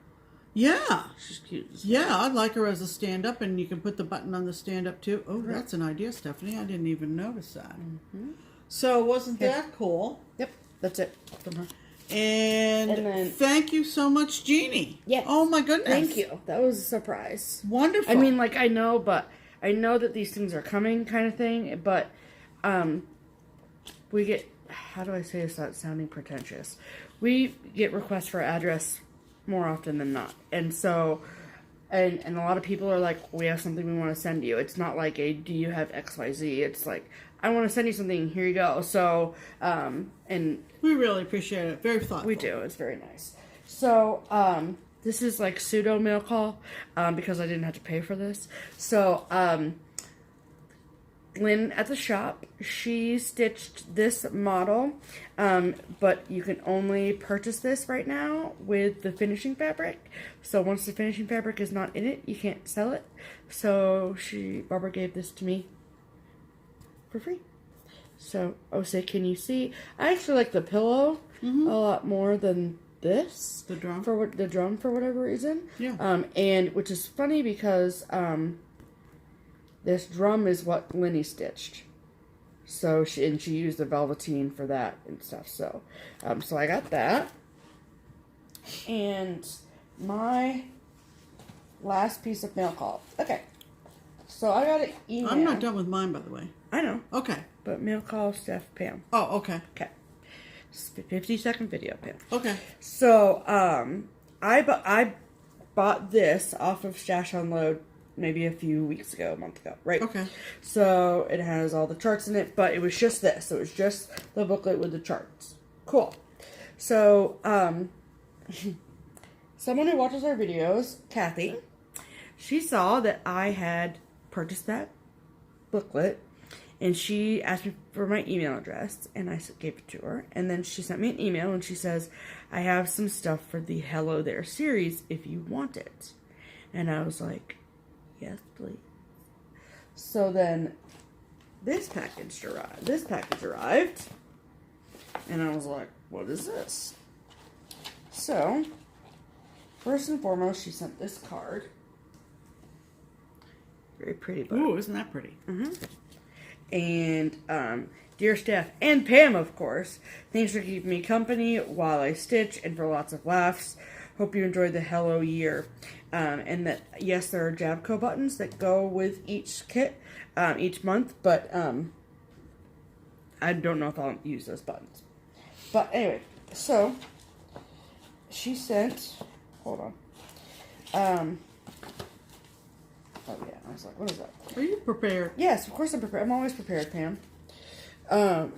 Speaker 1: Yeah.
Speaker 2: She's cute.
Speaker 1: Yeah, I'd like her as a stand-up, and you can put the button on the stand-up too. Oh, that's an idea, Stephanie. I didn't even notice that. Mm-hmm. So wasn't that cool?
Speaker 2: Yep, that's it from her.
Speaker 1: And then, thank you so much, Jeannie.
Speaker 2: Yes.
Speaker 1: Oh my goodness.
Speaker 2: Thank you. That was a surprise.
Speaker 1: Wonderful.
Speaker 2: I mean, like, I know that these things are coming kind of thing, but we get, how do I say this without sounding pretentious? We get requests for address more often than not. And so, and a lot of people are like, we have something we want to send you. It's not like do you have XYZ? It's like, I want to send you something, here you go. So, and
Speaker 1: we really appreciate it. Very thoughtful.
Speaker 2: We do. It's very nice. So, this is like Pseudo Milk haul, because I didn't have to pay for this. So, Lynn at the shop, she stitched this model, but you can only purchase this right now with the finishing fabric. So once the finishing fabric is not in it, you can't sell it. So Barbara gave this to me for free. So, can you see? I actually like the pillow a lot more than this.
Speaker 1: The drum?
Speaker 2: The drum for whatever reason.
Speaker 1: Yeah.
Speaker 2: And which is funny because, this drum is what Lenny stitched. So she used the velveteen for that and stuff. So, so I got that. And my last piece of mail call. Okay. So I got an email.
Speaker 1: I'm not done with mine, by the way.
Speaker 2: I know.
Speaker 1: Okay.
Speaker 2: But mail call, Steph, Pam.
Speaker 1: Oh, okay.
Speaker 2: Okay. 50-second video, Pam.
Speaker 1: Okay.
Speaker 2: So, I bought this off of Stash Unload maybe a month ago, right?
Speaker 1: Okay.
Speaker 2: So, it has all the charts in it, but it was just this. It was just the booklet with the charts. Cool. So, someone who watches our videos, Kathy, she saw that I had purchased that booklet, and she asked me for my email address, and I gave it to her. And then she sent me an email, and she says, I have some stuff for the Hello There series if you want it. And I was like, yes, please. So then this package arrived, and I was like, what is this? So, first and foremost, she sent this card. Very pretty book.
Speaker 1: Ooh, isn't that pretty?
Speaker 2: Mm-hmm. And, dear Steph and Pam, of course, thanks for keeping me company while I stitch and for lots of laughs. Hope you enjoyed the Hello Year. And that, yes, there are Jabco buttons that go with each kit, each month, but, I don't know if I'll use those buttons. But anyway, so, she sent, hold on, oh yeah, I was like, what is that?
Speaker 1: Are you prepared?
Speaker 2: Yes, of course I'm prepared. I'm always prepared, Pam.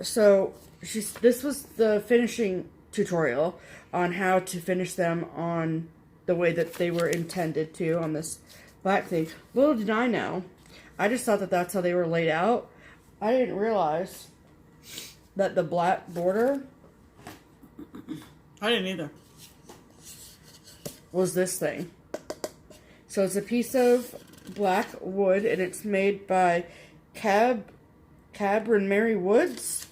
Speaker 2: So this was the finishing tutorial on how to finish them on the way that they were intended to on this black thing. Little did I know, I just thought that that's how they were laid out. I didn't realize that the black border,
Speaker 1: I didn't either,
Speaker 2: was this thing. So it's a piece of black wood, and it's made by Cab and Mary Woods.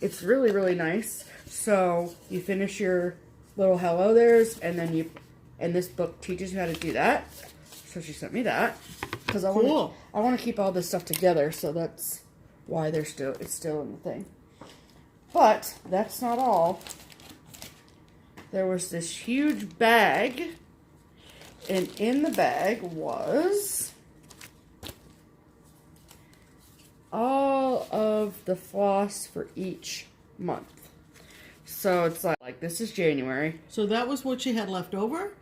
Speaker 2: It's really, really nice. So you finish your little hello there's, and then and this book teaches you how to do that. So she sent me that because I want to keep all this stuff together. So that's why it's still in the thing. But that's not all. there was this huge bag, and in the bag was all of the floss for each month. So it's like this is January.
Speaker 1: So that was what she had left over?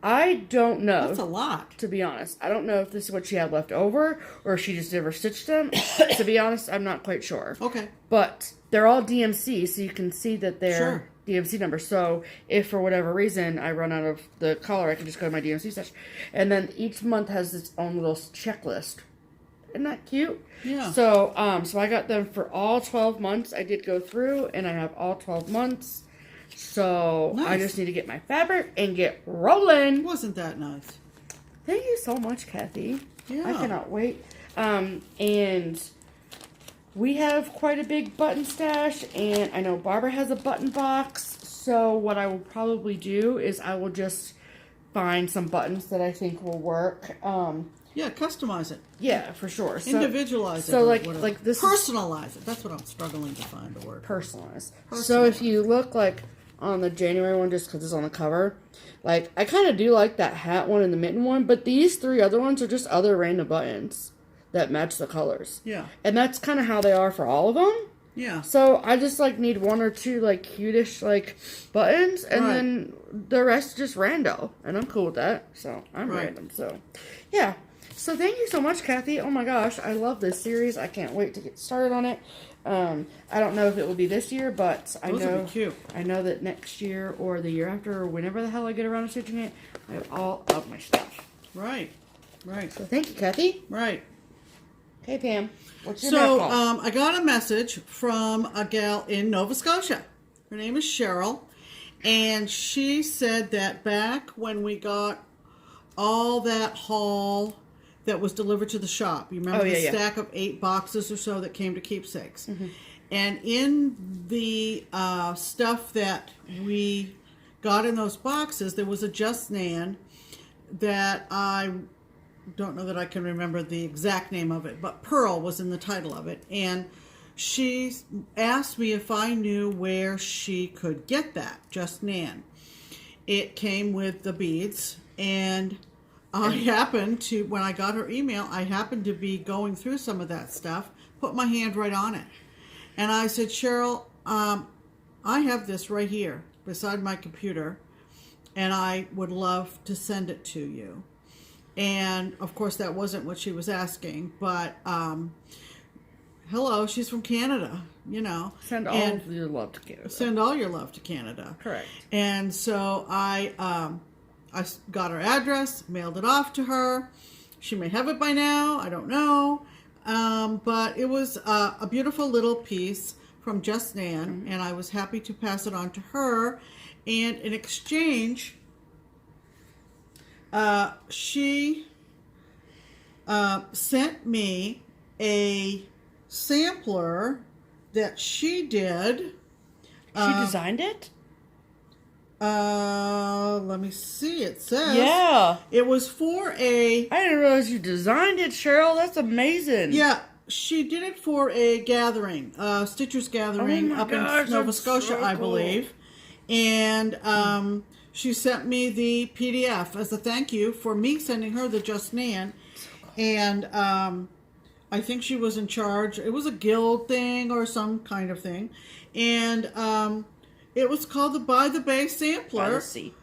Speaker 2: I don't know.
Speaker 1: That's a lot.
Speaker 2: To be honest. I don't know if this is what she had left over or if she just never stitched them. To be honest, I'm not quite sure.
Speaker 1: Okay.
Speaker 2: But they're all DMC, so you can see that they're
Speaker 1: sure.
Speaker 2: DMC numbers. So if for whatever reason I run out of the color, I can just go to my DMC section. And then each month has its own little checklist. Isn't that cute?
Speaker 1: Yeah.
Speaker 2: So, so I got them for all 12 months. I did go through, and I have all 12 months. So,
Speaker 1: nice.
Speaker 2: I just need to get my fabric and get rolling.
Speaker 1: Wasn't that nice?
Speaker 2: Thank you so much, Kathy.
Speaker 1: Yeah.
Speaker 2: I cannot wait. And we have quite a big button stash, and I know Barbara has a button box. So, what I will probably do is I will just find some buttons that I think will work.
Speaker 1: Yeah, customize it.
Speaker 2: Yeah, for sure. So,
Speaker 1: individualize it.
Speaker 2: So
Speaker 1: like
Speaker 2: this.
Speaker 1: Personalize it. That's what I'm struggling to find the word.
Speaker 2: Personalize. So if you look like on the January one, just because it's on the cover, like I kind of do like that hat one and the mitten one, but these 3 other ones are just other random buttons that match the colors.
Speaker 1: Yeah.
Speaker 2: And that's kind of how they are for all of them.
Speaker 1: Yeah.
Speaker 2: So I just like need 1 or 2 like cutish like buttons, and then the rest just rando, and I'm cool with that. So I'm random. So yeah. So thank you so much, Kathy. Oh my gosh, I love this series. I can't wait to get started on it. I don't know if it will be this year, but I know that next year or the year after or whenever the hell I get around to stitching it, I have all of my stuff.
Speaker 1: Right.
Speaker 2: So thank you, Kathy.
Speaker 1: Right.
Speaker 2: Okay, Pam. What's your
Speaker 1: So
Speaker 2: call?
Speaker 1: I got a message from a gal in Nova Scotia. Her name is Cheryl, and she said that back when we got all that haul that was delivered to the shop. You remember the stack of 8 boxes or so that came to Keepsakes? Mm-hmm. And in the stuff that we got in those boxes, there was a Just Nan that I don't know that I can remember the exact name of it, but Pearl was in the title of it. And she asked me if I knew where she could get that Just Nan. It came with the beads, and I happened to, when I got her email, I happened to be going through some of that stuff, put my hand right on it. And I said, Cheryl, I have this right here beside my computer, and I would love to send it to you. And, of course, that wasn't what she was asking, but, hello, she's from Canada, you know.
Speaker 2: Send all of your love to Canada.
Speaker 1: Send all your love to Canada.
Speaker 2: Correct.
Speaker 1: And so I got her address, mailed it off to her. She may have it by now, I don't know. But it was a beautiful little piece from Just Nan, and I was happy to pass it on to her. And in exchange, she sent me a sampler that she did.
Speaker 2: She designed it?
Speaker 1: Let me see. It says.
Speaker 2: Yeah.
Speaker 1: It was for a.
Speaker 2: I didn't realize you designed it, Cheryl. That's amazing.
Speaker 1: Yeah, she did it for a gathering, Stitchers Gathering up in Nova Scotia, I believe. And she sent me the PDF as a thank you for me sending her the Just Nan. And I think she was in charge. It was a guild thing or some kind of thing. And it was called the By the Bay Sampler.
Speaker 2: By the Sea.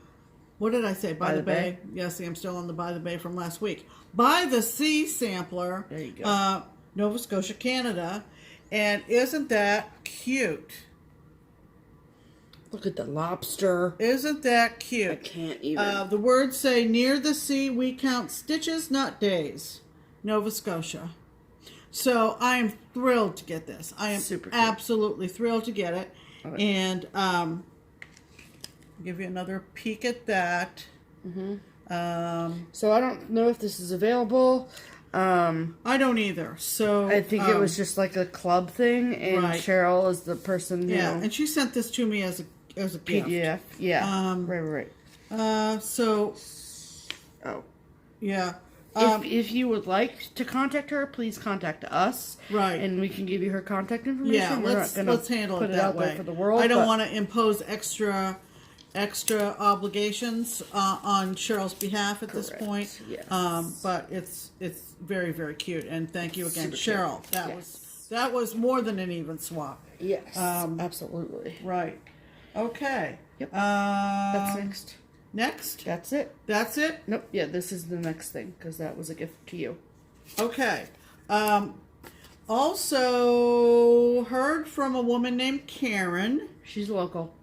Speaker 1: What did I say? By the Bay? Yes, I'm still on the By the Bay from last week. By the Sea Sampler.
Speaker 2: There you go.
Speaker 1: Nova Scotia, Canada. And isn't that cute?
Speaker 2: Look at the lobster.
Speaker 1: Isn't that cute?
Speaker 2: I can't even.
Speaker 1: The words say, near the sea we count stitches, not days. Nova Scotia. So I am thrilled to get this. I am absolutely thrilled to get it. Okay. And give you another peek at that. Mm-hmm.
Speaker 2: So I don't know if this is available.
Speaker 1: I don't either. So
Speaker 2: I think it was just like a club thing, and Cheryl is the person.
Speaker 1: And she sent this to me as a gift.
Speaker 2: PDF. Yeah. Right.
Speaker 1: So.
Speaker 2: Oh.
Speaker 1: Yeah.
Speaker 2: If you would like to contact her, please contact us.
Speaker 1: Right.
Speaker 2: And we can give you her contact information.
Speaker 1: Yeah, let's handle it that way
Speaker 2: for the world.
Speaker 1: I don't want to impose extra extra obligations on Cheryl's behalf at this point.
Speaker 2: Yes.
Speaker 1: But it's very, very cute, and thank you again,
Speaker 2: Super
Speaker 1: Cheryl.
Speaker 2: cute.
Speaker 1: That was more than an even swap.
Speaker 2: Yes, absolutely.
Speaker 1: Right. Okay.
Speaker 2: Yep. That's next.
Speaker 1: Next?
Speaker 2: That's it.
Speaker 1: That's it?
Speaker 2: Nope. Yeah, this is the next thing because that was a gift to you.
Speaker 1: Okay. Also heard from a woman named Karen.
Speaker 2: She's local.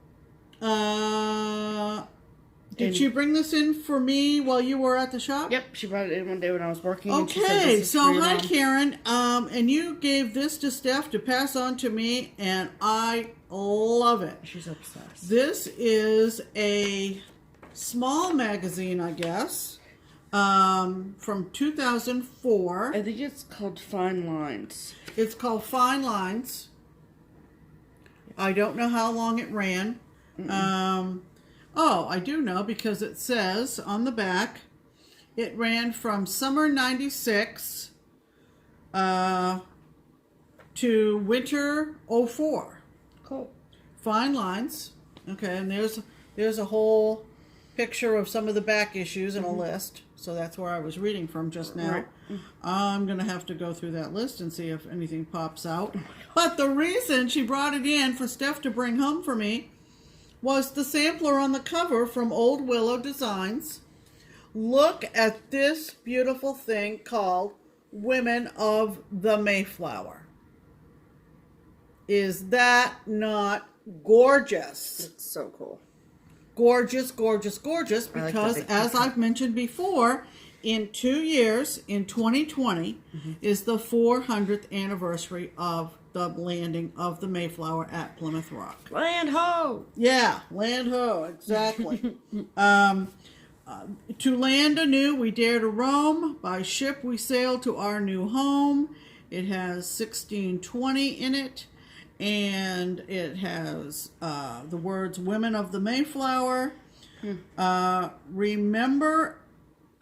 Speaker 1: Did she bring this in for me while you were at the shop?
Speaker 2: Yep, she brought it in one day when I was working.
Speaker 1: Okay, so hi Karen. And you gave this to Steph to pass on to me, and I love it.
Speaker 2: She's obsessed.
Speaker 1: This is a small magazine, I guess, from 2004.
Speaker 2: I think it's called Fine Lines.
Speaker 1: It's called Fine Lines. I don't know how long it ran. Oh, I do know because it says on the back, it ran from summer 96 to winter 04.
Speaker 2: Cool.
Speaker 1: Fine Lines. Okay, and there's a whole picture of some of the back issues and a list. So that's where I was reading from just now.
Speaker 2: Right.
Speaker 1: I'm going to have to go through that list and see if anything pops out. But the reason she brought it in for Steph to bring home for me was the sampler on the cover from Old Willow Designs. Look at this beautiful thing called Women of the Mayflower. Is that not gorgeous?
Speaker 2: It's so cool.
Speaker 1: Gorgeous, gorgeous, gorgeous, because as I've mentioned before, in 2 years, in 2020, is the 400th anniversary of the landing of the Mayflower at Plymouth Rock.
Speaker 2: Land ho!
Speaker 1: Yeah, land ho, exactly. To land anew, we dare to roam. By ship, we sail to our new home. It has 1620 in it, and it has the words "Women of the Mayflower." Remember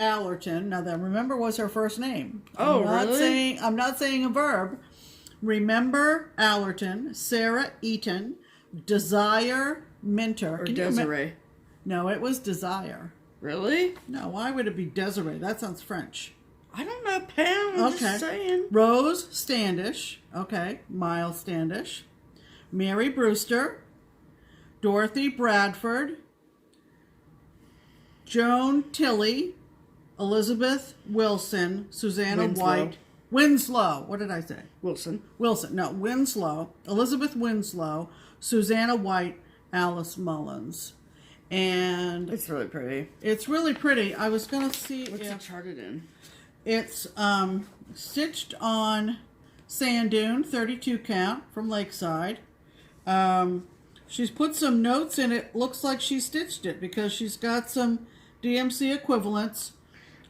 Speaker 1: Allerton. Now, that remember was her first name.
Speaker 2: Oh, really?
Speaker 1: I'm not saying a verb. Remember Allerton, Sarah Eaton, Desire Minter.
Speaker 2: Or Desiree.
Speaker 1: No, it was Desire.
Speaker 2: Really?
Speaker 1: No, why would it be Desiree? That sounds French.
Speaker 2: I don't know, Pam. I'm just saying.
Speaker 1: Rose Standish. Okay. Miles Standish. Mary Brewster. Dorothy Bradford. Joan Tilley. Elizabeth Wilson. Susanna White. Winslow. What did I say?
Speaker 2: Wilson. No,
Speaker 1: Winslow. Elizabeth Winslow. Susanna White. Alice Mullins. And
Speaker 2: it's really pretty.
Speaker 1: It's really pretty. I was going to see
Speaker 2: what's it charted in.
Speaker 1: It's stitched on sand dune, 32 count from Lakeside. She's put some notes in it. Looks like she stitched it because she's got some DMC equivalents.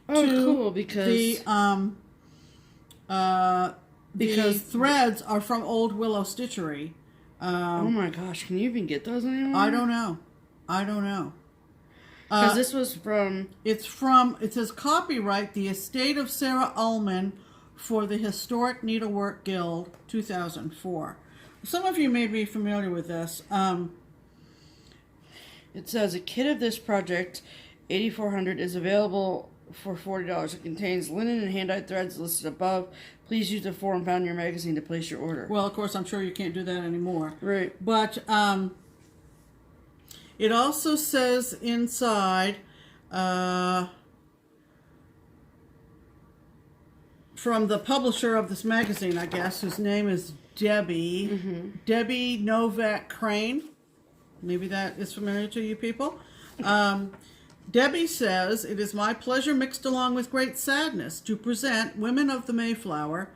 Speaker 2: Oh, cool! Because
Speaker 1: the threads are from Old Willow Stitchery.
Speaker 2: Oh my gosh, can you even get those anymore?
Speaker 1: I don't know.
Speaker 2: Because this was from...
Speaker 1: It says copyright the estate of Sarah Ullman for the Historic Needlework Guild, 2004. Some of you may be familiar with this.
Speaker 2: It says a kit of this project, 8400, is available for $40. It contains linen and hand-dyed threads listed above. Please use the form found in your magazine to place your order.
Speaker 1: Well, of course, I'm sure you can't do that anymore.
Speaker 2: Right.
Speaker 1: But it also says inside, from the publisher of this magazine, I guess, whose name is Debbie, Debbie Novak Crane. Maybe that is familiar to you people. Debbie says, "It is my pleasure mixed along with great sadness to present Women of the Mayflower.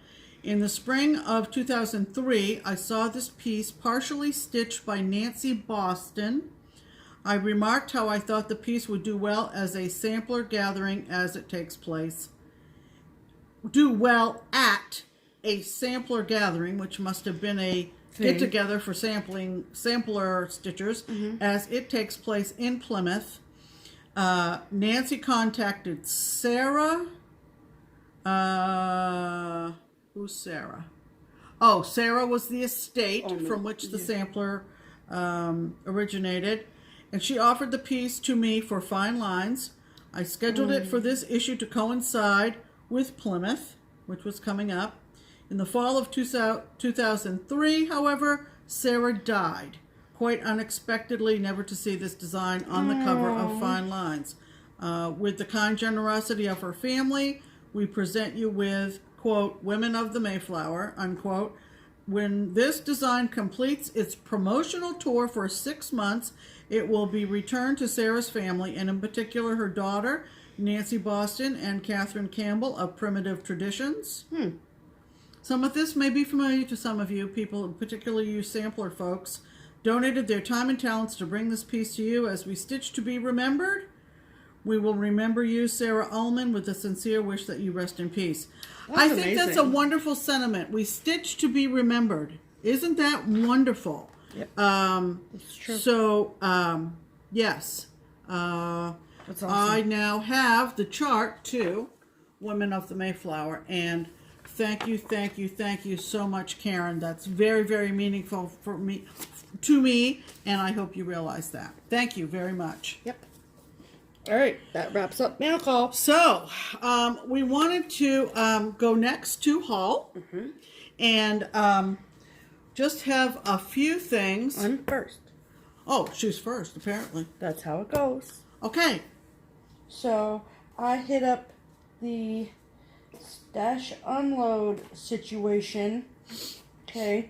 Speaker 1: In the spring of 2003, I saw this piece partially stitched by Nancy Boston. I remarked how I thought the piece would do well as a sampler gathering as it takes place. Do well at a sampler gathering," which must have been a get-together for sampler stitchers, as it takes place in Plymouth. Nancy contacted Sarah. Who's Sarah? Oh, Sarah was the estate from which the sampler originated. and she offered the piece to me for fine lines. I scheduled it for this issue to coincide with Plymouth, which was coming up. In the fall of 2003, however, Sarah died. Quite unexpectedly, never to see this design on the cover of Fine Lines. With the kind generosity of her family, we present you with, quote, Women of the Mayflower, unquote. When this design completes its promotional tour for 6 months, it will be returned to Sarah's family, and in particular her daughter, Nancy Boston, and Catherine Campbell of Primitive Traditions. Some of this may be familiar to some of you. People, particularly you sampler folks, donated their time and talents to bring this piece to you. As we stitch to be remembered, we will remember you, Sarah Ullman, with a sincere wish that you rest in peace. I think
Speaker 2: amazing.
Speaker 1: that's a wonderful sentiment. We stitch to be remembered. Isn't that wonderful?
Speaker 2: Yep. It's true.
Speaker 1: So, yes.
Speaker 2: That's awesome.
Speaker 1: I now have the chart to Women of the Mayflower, and thank you so much, Karen. That's very, very meaningful to me, and I hope you realize that. Thank you very much.
Speaker 2: Yep. All right, that wraps up mail call.
Speaker 1: So, we wanted to go next to Hall, and just have a few things.
Speaker 2: I'm first.
Speaker 1: Oh, she's first, apparently.
Speaker 2: That's how it goes.
Speaker 1: Okay.
Speaker 2: So, I hit up the stash unload situation. Okay.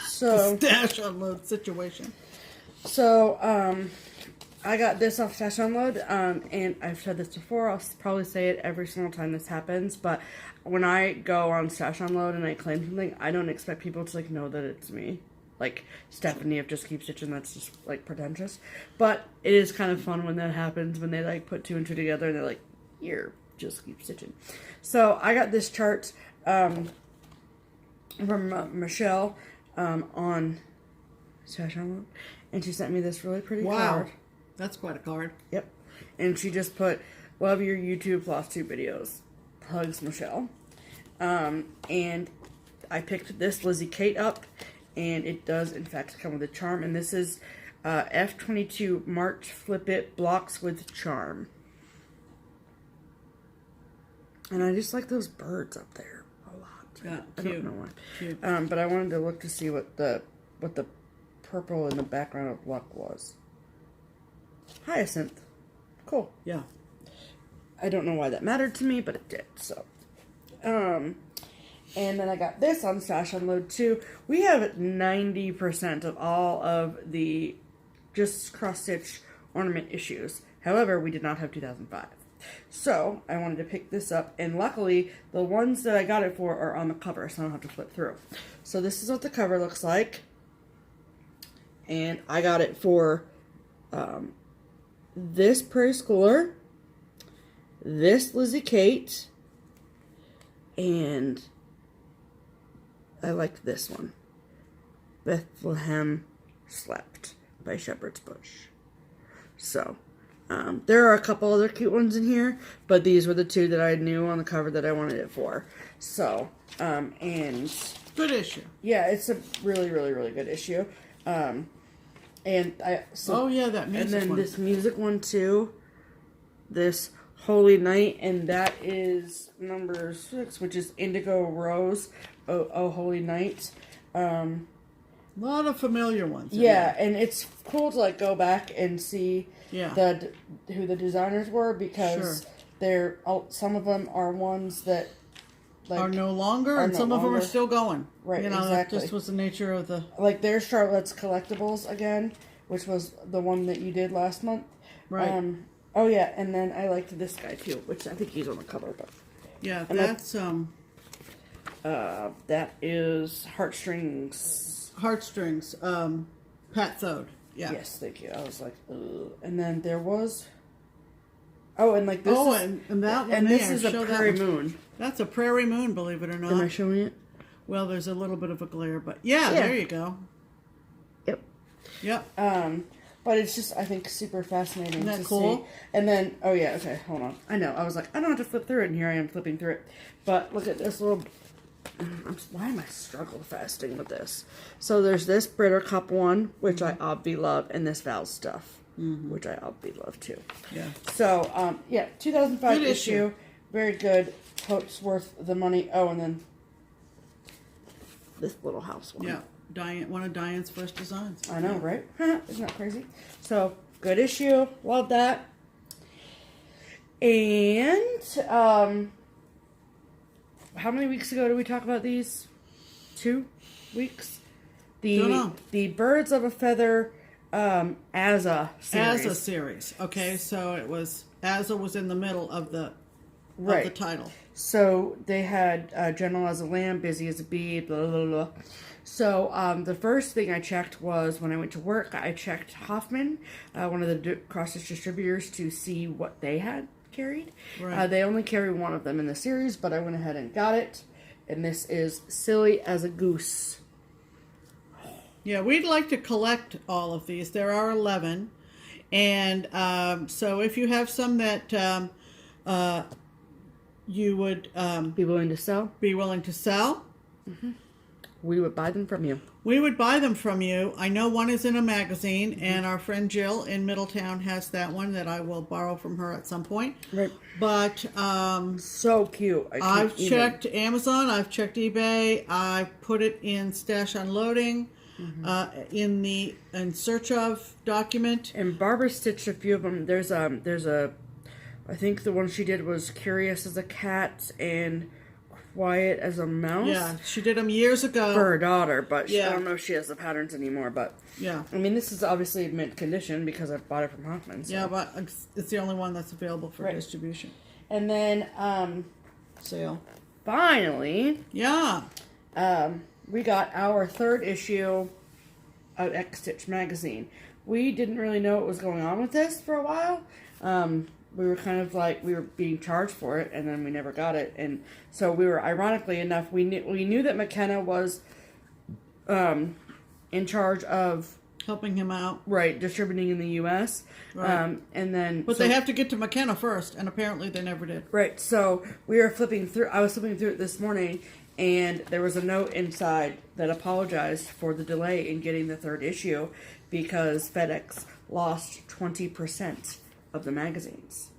Speaker 2: So
Speaker 1: Stash unload situation.
Speaker 2: So, I got this off Stash Unload, and I've said this before, I'll probably say it every single time this happens, but when I go on Stash Unload and I claim something, I don't expect people to, like, know that it's me. Like, Stephanie of JustKeepStitchin, that's just, like, pretentious. But it is kind of fun when that happens, when they, like, put 2 and 2 together and they're like, you're JustKeepStitchin. So, I got this chart, from Michelle, on Stash Unload, and she sent me this really pretty card.
Speaker 1: That's quite a card.
Speaker 2: Yep. And she just put, love your YouTube FlossTube videos. Hugs, Michelle. And I picked this Lizzie Kate up, and it does, in fact, come with a charm. And this is F22 March Flip It Blocks with Charm. And I just like those birds up there a lot.
Speaker 1: Yeah,
Speaker 2: I
Speaker 1: cute.
Speaker 2: don't know why.
Speaker 1: Cute.
Speaker 2: But I wanted to look to see what the purple in the background of luck was. Hyacinth. Cool.
Speaker 1: Yeah.
Speaker 2: I don't know why that mattered to me, but it did, so. And then I got this on Stash Unload too. We have 90% of all of the Just Cross Stitch ornament issues. However, we did not have 2005. So, I wanted to pick this up, and luckily, the ones that I got it for are on the cover, so I don't have to flip through. So this is what the cover looks like. And I got it for this Prairie Schooler, this Lizzie Kate, and I liked this one, Bethlehem Slept by Shepherd's Bush. So, there are a couple other cute ones in here, but these were the 2 that I knew on the cover that I wanted it for. So, and
Speaker 1: Good issue.
Speaker 2: yeah, it's a really, really, really good issue. And
Speaker 1: Oh yeah, that music
Speaker 2: and then
Speaker 1: one.
Speaker 2: this music one too, this Holy Night, and that is number 6, which is Indigo Rose, Oh Holy Night.
Speaker 1: A lot of familiar ones. in
Speaker 2: Yeah,
Speaker 1: there.
Speaker 2: and it's cool to, like, go back and see who the designers were, because some of them are ones that, like,
Speaker 1: are no longer, and some of them are still going.
Speaker 2: Right,
Speaker 1: You know,
Speaker 2: exactly.
Speaker 1: that just was the nature of the...
Speaker 2: Like, there's Charlotte's Collectibles again, which was the one that you did last month.
Speaker 1: Right.
Speaker 2: Oh, yeah, and then I liked this guy, too, which I think he's on the cover, but...
Speaker 1: Yeah,
Speaker 2: And
Speaker 1: that's,
Speaker 2: that is Heartstrings.
Speaker 1: Heartstrings, Pat Thode. Yeah.
Speaker 2: Yes, thank you. I was like, ugh. And then there was... Oh, and, like, this
Speaker 1: and that one
Speaker 2: and
Speaker 1: there.
Speaker 2: this is a
Speaker 1: Show that
Speaker 2: Prairie
Speaker 1: one.
Speaker 2: Moon.
Speaker 1: That's a Prairie Moon, believe it or not.
Speaker 2: Am I showing it?
Speaker 1: Well, there's a little bit of a glare, but yeah, there you go.
Speaker 2: Yep.
Speaker 1: Yep.
Speaker 2: But it's just, I think, super fascinating
Speaker 1: Isn't that
Speaker 2: to
Speaker 1: cool?
Speaker 2: see. And then, oh yeah, okay, hold on. I know, I was like, I don't have to flip through it, and here I am flipping through it. But look at this little why am I struggle fasting with this? So there's this Britter Cup one, which I obvi love, and this Val stuff, which I obvi love too.
Speaker 1: Yeah.
Speaker 2: So, 2005 issue. Very good. Hope's worth the money. Oh, and then this little house one.
Speaker 1: Yeah. One of Diane's first designs.
Speaker 2: I know, right? Isn't that crazy? So, good issue. Love that. And, how many weeks ago did we talk about these? 2 weeks?
Speaker 1: Don't know.
Speaker 2: The Birds of a Feather Azza series.
Speaker 1: Azza series. Okay, so it was Azza was in the middle of the title.
Speaker 2: So they had gentle as a lamb, busy as a bee, blah blah blah. So the first thing I checked was when I went to work, I checked Hoffman, one of the cross-stitch distributors, to see what they had carried. Right. They only carry one of them in the series, but I went ahead and got it. And this is Silly as a Goose.
Speaker 1: Yeah, we'd like to collect all of these. There are 11. And so if you have some that you would
Speaker 2: be willing to sell,
Speaker 1: mm-hmm.
Speaker 2: We would buy them from you.
Speaker 1: We would buy them from you. I know one is in a magazine, and our friend Jill in Middletown has that one that I will borrow from her at some point.
Speaker 2: Right.
Speaker 1: But
Speaker 2: so cute.
Speaker 1: I've checked Amazon. I've checked eBay. I've put it in Stash Unloading, in the in search of document.
Speaker 2: And Barbara stitched a few of them. There's a, I think the one she did was Curious as a Cat and Quiet as a Mouse.
Speaker 1: Yeah, she did them years ago
Speaker 2: for her daughter, but I don't know if she has the patterns anymore. But
Speaker 1: yeah,
Speaker 2: I mean, this is obviously mint condition because I bought it from Hoffman. So.
Speaker 1: Yeah, but it's the only one that's available for distribution.
Speaker 2: And then
Speaker 1: sale.
Speaker 2: Finally, we got our 3rd issue of X Stitch magazine. We didn't really know what was going on with this for a while. We were kind of like, we were being charged for it, and then we never got it. And so we were, ironically enough, we knew that McKenna was in charge of
Speaker 1: helping him out,
Speaker 2: distributing in the U.S. And then,
Speaker 1: but they have to get to McKenna first, and apparently they never did.
Speaker 2: Right. So we were flipping through. I was flipping through it this morning, and there was a note inside that apologized for the delay in getting the 3rd issue because FedEx lost 20% of the magazines.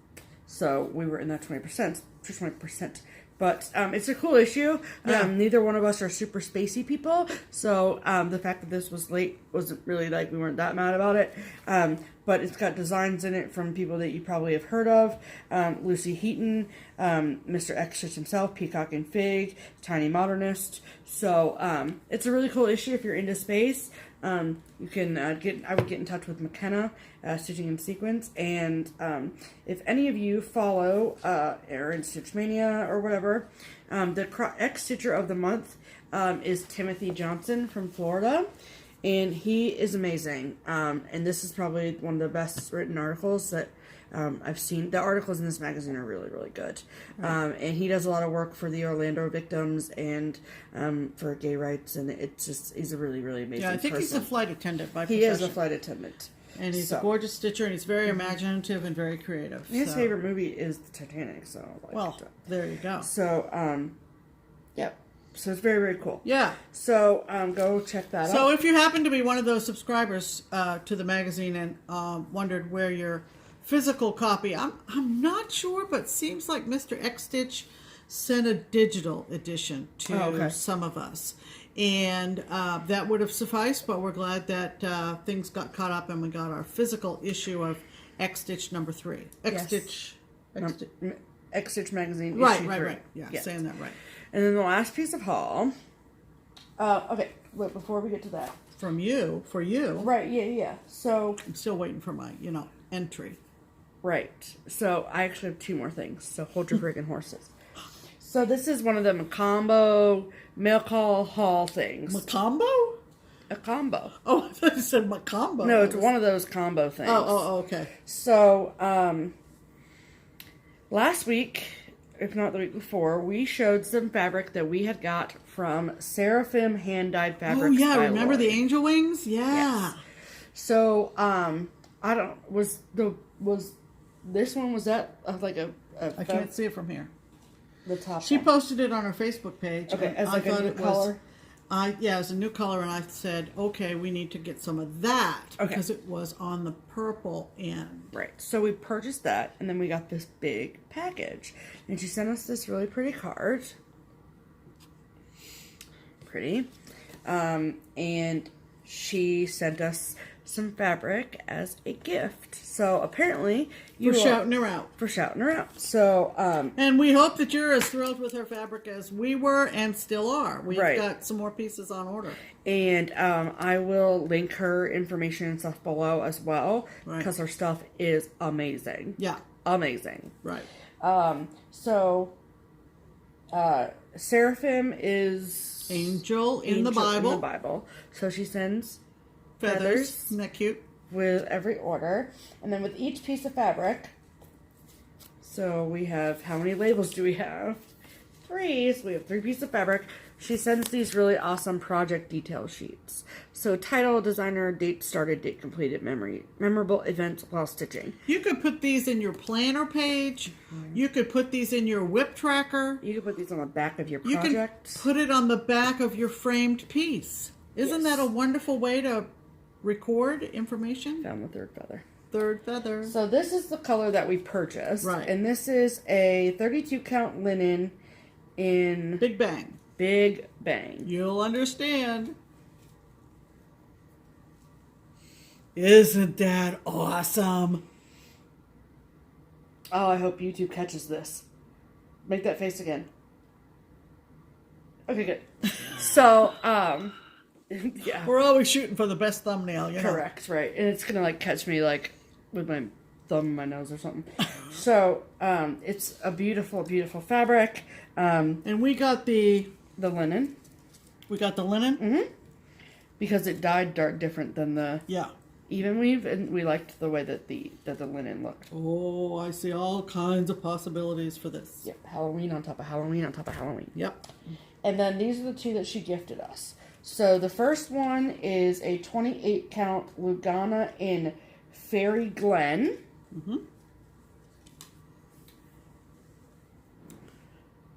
Speaker 2: So we were in that 20%. But it's a cool issue. Neither one of us are super spacey people. So the fact that this was late wasn't really like we weren't that mad about it. But it's got designs in it from people that you probably have heard of. Lucy Heaton, Mr. X Stitch himself, Peacock and Fig, Tiny Modernist. So it's a really cool issue if you're into space. You can I would get in touch with McKenna, Stitching in Sequence, and if any of you follow Erin Stitch Mania or whatever, the X Stitcher of the month is Timothy Johnson from Florida, and he is amazing. And this is probably one of the best written articles that I've seen. The articles in this magazine are really, really good. Right. And he does a lot of work for the Orlando victims and for gay rights, and it's just, he's a really, really amazing person.
Speaker 1: I think he's a flight attendant by profession.
Speaker 2: He is a flight attendant.
Speaker 1: And he's a gorgeous stitcher, and he's very imaginative and very creative.
Speaker 2: His favorite movie is the Titanic, so
Speaker 1: there you go.
Speaker 2: So, so it's very, very cool.
Speaker 1: Yeah.
Speaker 2: So go check that out.
Speaker 1: So if you happen to be one of those subscribers to the magazine and wondered where your physical copy, I'm not sure, but seems like Mr. X Stitch sent a digital edition to some of us. And that would have sufficed, but we're glad that things got caught up and we got our physical issue of X Stitch number 3. X Stitch
Speaker 2: magazine.
Speaker 1: Right. Yeah, yes. Saying that right.
Speaker 2: And then the last piece of haul. Wait, before we get to that.
Speaker 1: For you.
Speaker 2: Right, yeah. So
Speaker 1: I'm still waiting for my, entry.
Speaker 2: Right. So I actually have 2 more things. So hold your friggin' horses. So this is one of the Macombo mail call haul things.
Speaker 1: Macombo?
Speaker 2: A combo.
Speaker 1: Oh, I thought you said Macombo.
Speaker 2: No, it's one of those combo things.
Speaker 1: Oh, okay.
Speaker 2: So, last week, if not the week before, we showed some fabric that we had got from Seraphim Hand-Dyed Fabrics.
Speaker 1: Oh, yeah, remember the angel wings? Yeah.
Speaker 2: Yes. So, was this one, was that like a
Speaker 1: I can't see it from here.
Speaker 2: The top
Speaker 1: She
Speaker 2: one.
Speaker 1: posted it on her Facebook page.
Speaker 2: Okay, as like a new color?
Speaker 1: Yeah, as a new color, and I said, okay, we need to get some of that because it was on the purple end.
Speaker 2: Right. So we purchased that, and then we got this big package. And she sent us this really pretty card. Pretty. And she sent us some fabric as a gift. So apparently
Speaker 1: For shouting her out.
Speaker 2: For shouting her out. So
Speaker 1: and we hope that you're as thrilled with her fabric as we were and still are. We've
Speaker 2: Right.
Speaker 1: got some more pieces on order.
Speaker 2: And I will link her information and stuff below as well.
Speaker 1: Right.
Speaker 2: Because her stuff is amazing.
Speaker 1: Yeah.
Speaker 2: Amazing.
Speaker 1: Right.
Speaker 2: So Seraphim is
Speaker 1: Angel in the Bible.
Speaker 2: In the Bible. So she sends
Speaker 1: Feathers. Isn't that cute?
Speaker 2: with every order. And then with each piece of fabric, so we have, how many labels do we have? 3. So we have 3 pieces of fabric. She sends these really awesome project detail sheets. So title, designer, date started, date completed, memorable events while stitching.
Speaker 1: You could put these in your planner page. You could put these in your whip tracker.
Speaker 2: You could put these on the back of your
Speaker 1: You
Speaker 2: project.
Speaker 1: can put it on the back of your framed piece. Isn't that a wonderful way to record information?
Speaker 2: Found the third feather.
Speaker 1: Third feather.
Speaker 2: So this is the color that we purchased.
Speaker 1: Right.
Speaker 2: And this is a 32 count linen in
Speaker 1: Big Bang.
Speaker 2: Big Bang.
Speaker 1: You'll understand. Isn't that awesome?
Speaker 2: Oh, I hope YouTube catches this. Make that face again. Okay, good. So, yeah.
Speaker 1: We're always shooting for the best thumbnail, you know?
Speaker 2: Correct, right. And it's gonna, like, catch me, like, with my thumb in my nose or something. So, it's a beautiful, beautiful fabric.
Speaker 1: And we got the
Speaker 2: linen.
Speaker 1: We got the linen?
Speaker 2: Mm-hmm. Because it dyed dark different than the even weave, and we liked the way that the linen looked.
Speaker 1: Oh, I see all kinds of possibilities for this.
Speaker 2: Yep, Halloween on top of Halloween on top of Halloween.
Speaker 1: Yep.
Speaker 2: And then these are the 2 that she gifted us. So the first one is a 28 count Lugana in Fairy Glen.
Speaker 1: Mm-hmm.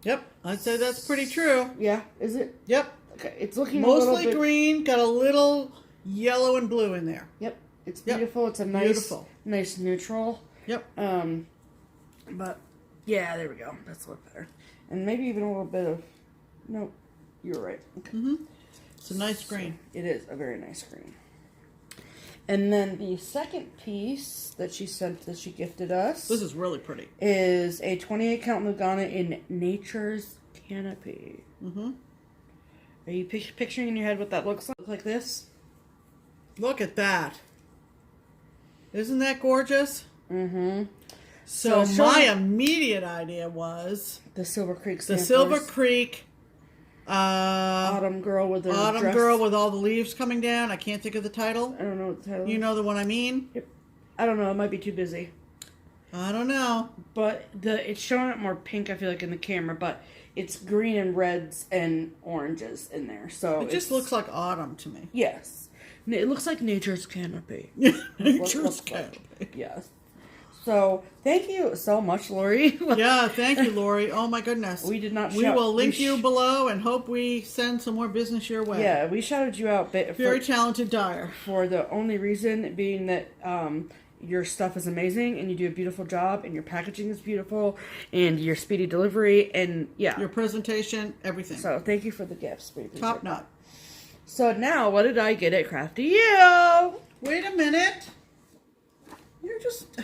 Speaker 1: Yep, I'd say that's pretty true.
Speaker 2: Yeah, is it?
Speaker 1: Yep.
Speaker 2: Okay, it's looking
Speaker 1: mostly
Speaker 2: a little bit...
Speaker 1: green, got a little yellow and blue in there.
Speaker 2: Yep, it's beautiful. It's a nice neutral.
Speaker 1: Yep.
Speaker 2: But yeah, there we go. That's a little better. And maybe even a little bit of... No, you're right. Okay.
Speaker 1: Mm-hmm. It's a nice green.
Speaker 2: It is a very nice green. And then the second piece that she gifted us.
Speaker 1: This is really pretty.
Speaker 2: Is a 28 count Lugana in Nature's Canopy.
Speaker 1: Mm-hmm.
Speaker 2: Are you picturing in your head what that looks like? Like this?
Speaker 1: Look at that. Isn't that gorgeous?
Speaker 2: Mm-hmm.
Speaker 1: So my immediate idea was
Speaker 2: the Silver Creek
Speaker 1: Samplers. The Silver Creek
Speaker 2: Autumn Girl with the
Speaker 1: Autumn Girl with all the leaves coming down. I can't think of the title.
Speaker 2: I don't know what the title is.
Speaker 1: You know the one I mean?
Speaker 2: Yep. I don't know. It might be too busy.
Speaker 1: I don't know.
Speaker 2: But it's showing it more pink, I feel like, in the camera, but it's green and reds and oranges in there. So
Speaker 1: it just looks like autumn to me.
Speaker 2: Yes. It looks like Nature's Canopy.
Speaker 1: Nature's Canopy.
Speaker 2: Yes. So, thank you so much, Lori.
Speaker 1: Yeah, thank you, Lori. Oh, my goodness.
Speaker 2: We did not
Speaker 1: We will link you below and hope we send some more business your way.
Speaker 2: Yeah, we shouted you out.
Speaker 1: Very talented dyer.
Speaker 2: For the only reason being that your stuff is amazing and you do a beautiful job and your packaging is beautiful and your speedy delivery and, yeah.
Speaker 1: Your presentation, everything.
Speaker 2: So, thank you for the gifts.
Speaker 1: Top notch.
Speaker 2: So, now, what did I get at Crafty Ewe?
Speaker 1: Wait a minute. You're just...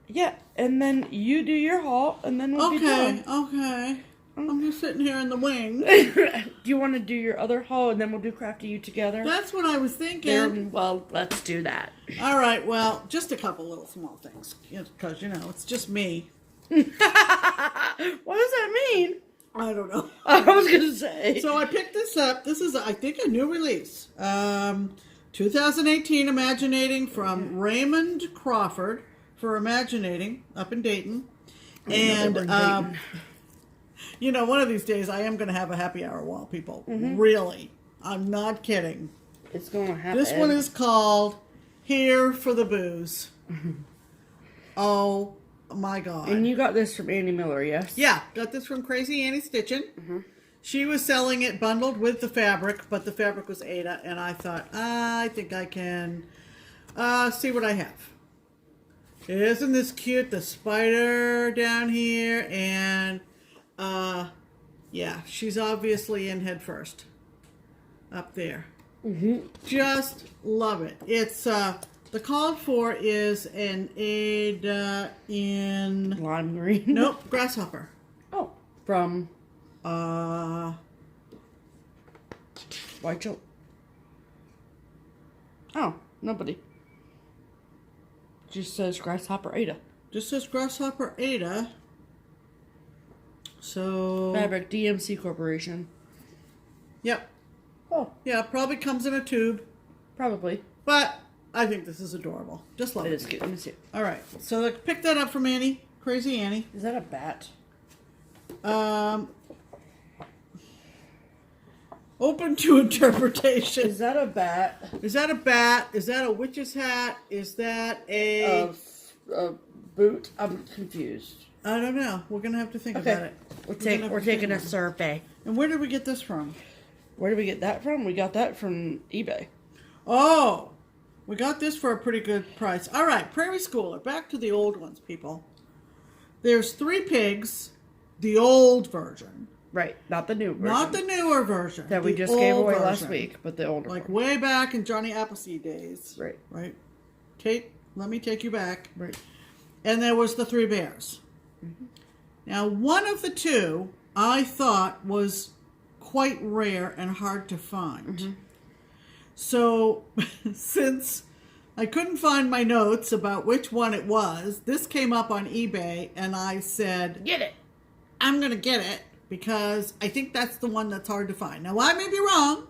Speaker 2: Yeah, and then you do your haul, and then we'll be done.
Speaker 1: Okay. I'm just sitting here in the wing.
Speaker 2: Do you want to do your other haul, and then we'll do Crafty Ewe together?
Speaker 1: That's what I was thinking.
Speaker 2: Well, let's do that.
Speaker 1: All right, well, just a couple little small things. Because, it's just me.
Speaker 2: What does that mean?
Speaker 1: I don't know.
Speaker 2: I was going to say.
Speaker 1: So I picked this up. This is, I think, a new release. 2018 Imaginating from Raymond Crawford. For Imaginating up in Dayton. And, one of these days I am going to have a happy hour wall, people. Mm-hmm. Really. I'm not kidding.
Speaker 2: It's going to happen.
Speaker 1: This one is called Here for the Booze. Oh my God.
Speaker 2: And you got this from Annie Miller, yes?
Speaker 1: Yeah, got this from Crazy Annie Stitchin. She was selling it bundled with the fabric, but the fabric was Ada, and I thought, I think I can see what I have. Isn't this cute? The spider down here, and yeah, she's obviously in head first. Up there. Just love it. It's the called for is an Ada in
Speaker 2: lime green.
Speaker 1: Nope, grasshopper.
Speaker 2: Oh, from White Choke. Oh, nobody. Just says grasshopper Ada.
Speaker 1: Just says grasshopper Ada. So
Speaker 2: fabric DMC Corporation.
Speaker 1: Yep.
Speaker 2: Oh,
Speaker 1: yeah, probably comes in a tube.
Speaker 2: Probably.
Speaker 1: But I think this is adorable. Just love it.
Speaker 2: It is cute. Let me see.
Speaker 1: All right, so pick that up from Annie, Crazy Annie.
Speaker 2: Is that a bat?
Speaker 1: Open to interpretation.
Speaker 2: Is that a bat?
Speaker 1: Is that a bat? Is that a witch's hat? Is that a
Speaker 2: boot? I'm confused.
Speaker 1: I don't know. We're gonna have to think about it.
Speaker 2: We're taking a survey.
Speaker 1: And where did we get this from?
Speaker 2: Where did we get that from? We got that from eBay.
Speaker 1: Oh, we got this for a pretty good price. All right, Prairie Schooler. Back to the old ones, people. There's 3 pigs, the old version.
Speaker 2: Right, not the new version.
Speaker 1: Not the newer version.
Speaker 2: That we just gave away last week, but the older one.
Speaker 1: Like way back in Johnny Appleseed days.
Speaker 2: Right.
Speaker 1: Right. Let me take you back.
Speaker 2: Right.
Speaker 1: And there was the 3 bears. Now, one of the 2 I thought was quite rare and hard to find. So, since I couldn't find my notes about which one it was, this came up on eBay, and I said,
Speaker 2: get it.
Speaker 1: I'm going to get it because I think that's the one that's hard to find. Now, I may be wrong,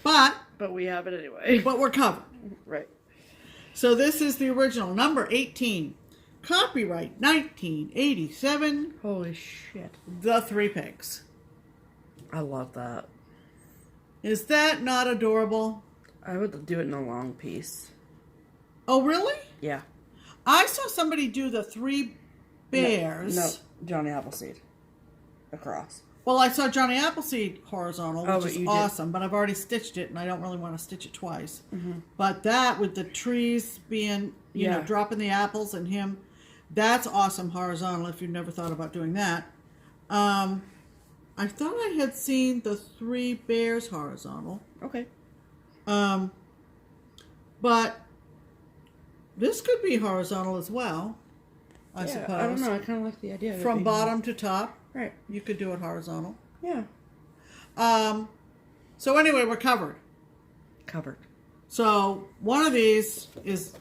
Speaker 1: but
Speaker 2: we have it anyway.
Speaker 1: But we're covered.
Speaker 2: Right.
Speaker 1: So this is the original, number 18. Copyright 1987.
Speaker 2: Holy shit.
Speaker 1: The 3 pigs.
Speaker 2: I love that.
Speaker 1: Is that not adorable?
Speaker 2: I would do it in a long piece.
Speaker 1: Oh, really?
Speaker 2: Yeah.
Speaker 1: I saw somebody do the 3 bears.
Speaker 2: No, Johnny Appleseed. Across.
Speaker 1: Well, I saw Johnny Appleseed horizontal, which is awesome,
Speaker 2: did.
Speaker 1: but I've already stitched it, and I don't really want to stitch it twice. But that, with the trees being, you know, dropping the apples and him, that's awesome horizontal if you've never thought about doing that. I thought I had seen the 3 bears horizontal.
Speaker 2: Okay.
Speaker 1: But this could be horizontal as well, I suppose.
Speaker 2: I don't know. I kind of like the idea of
Speaker 1: From bottom to top.
Speaker 2: Right.
Speaker 1: You could do it horizontal.
Speaker 2: Yeah.
Speaker 1: So anyway, we're covered.
Speaker 2: Covered.
Speaker 1: So one of these is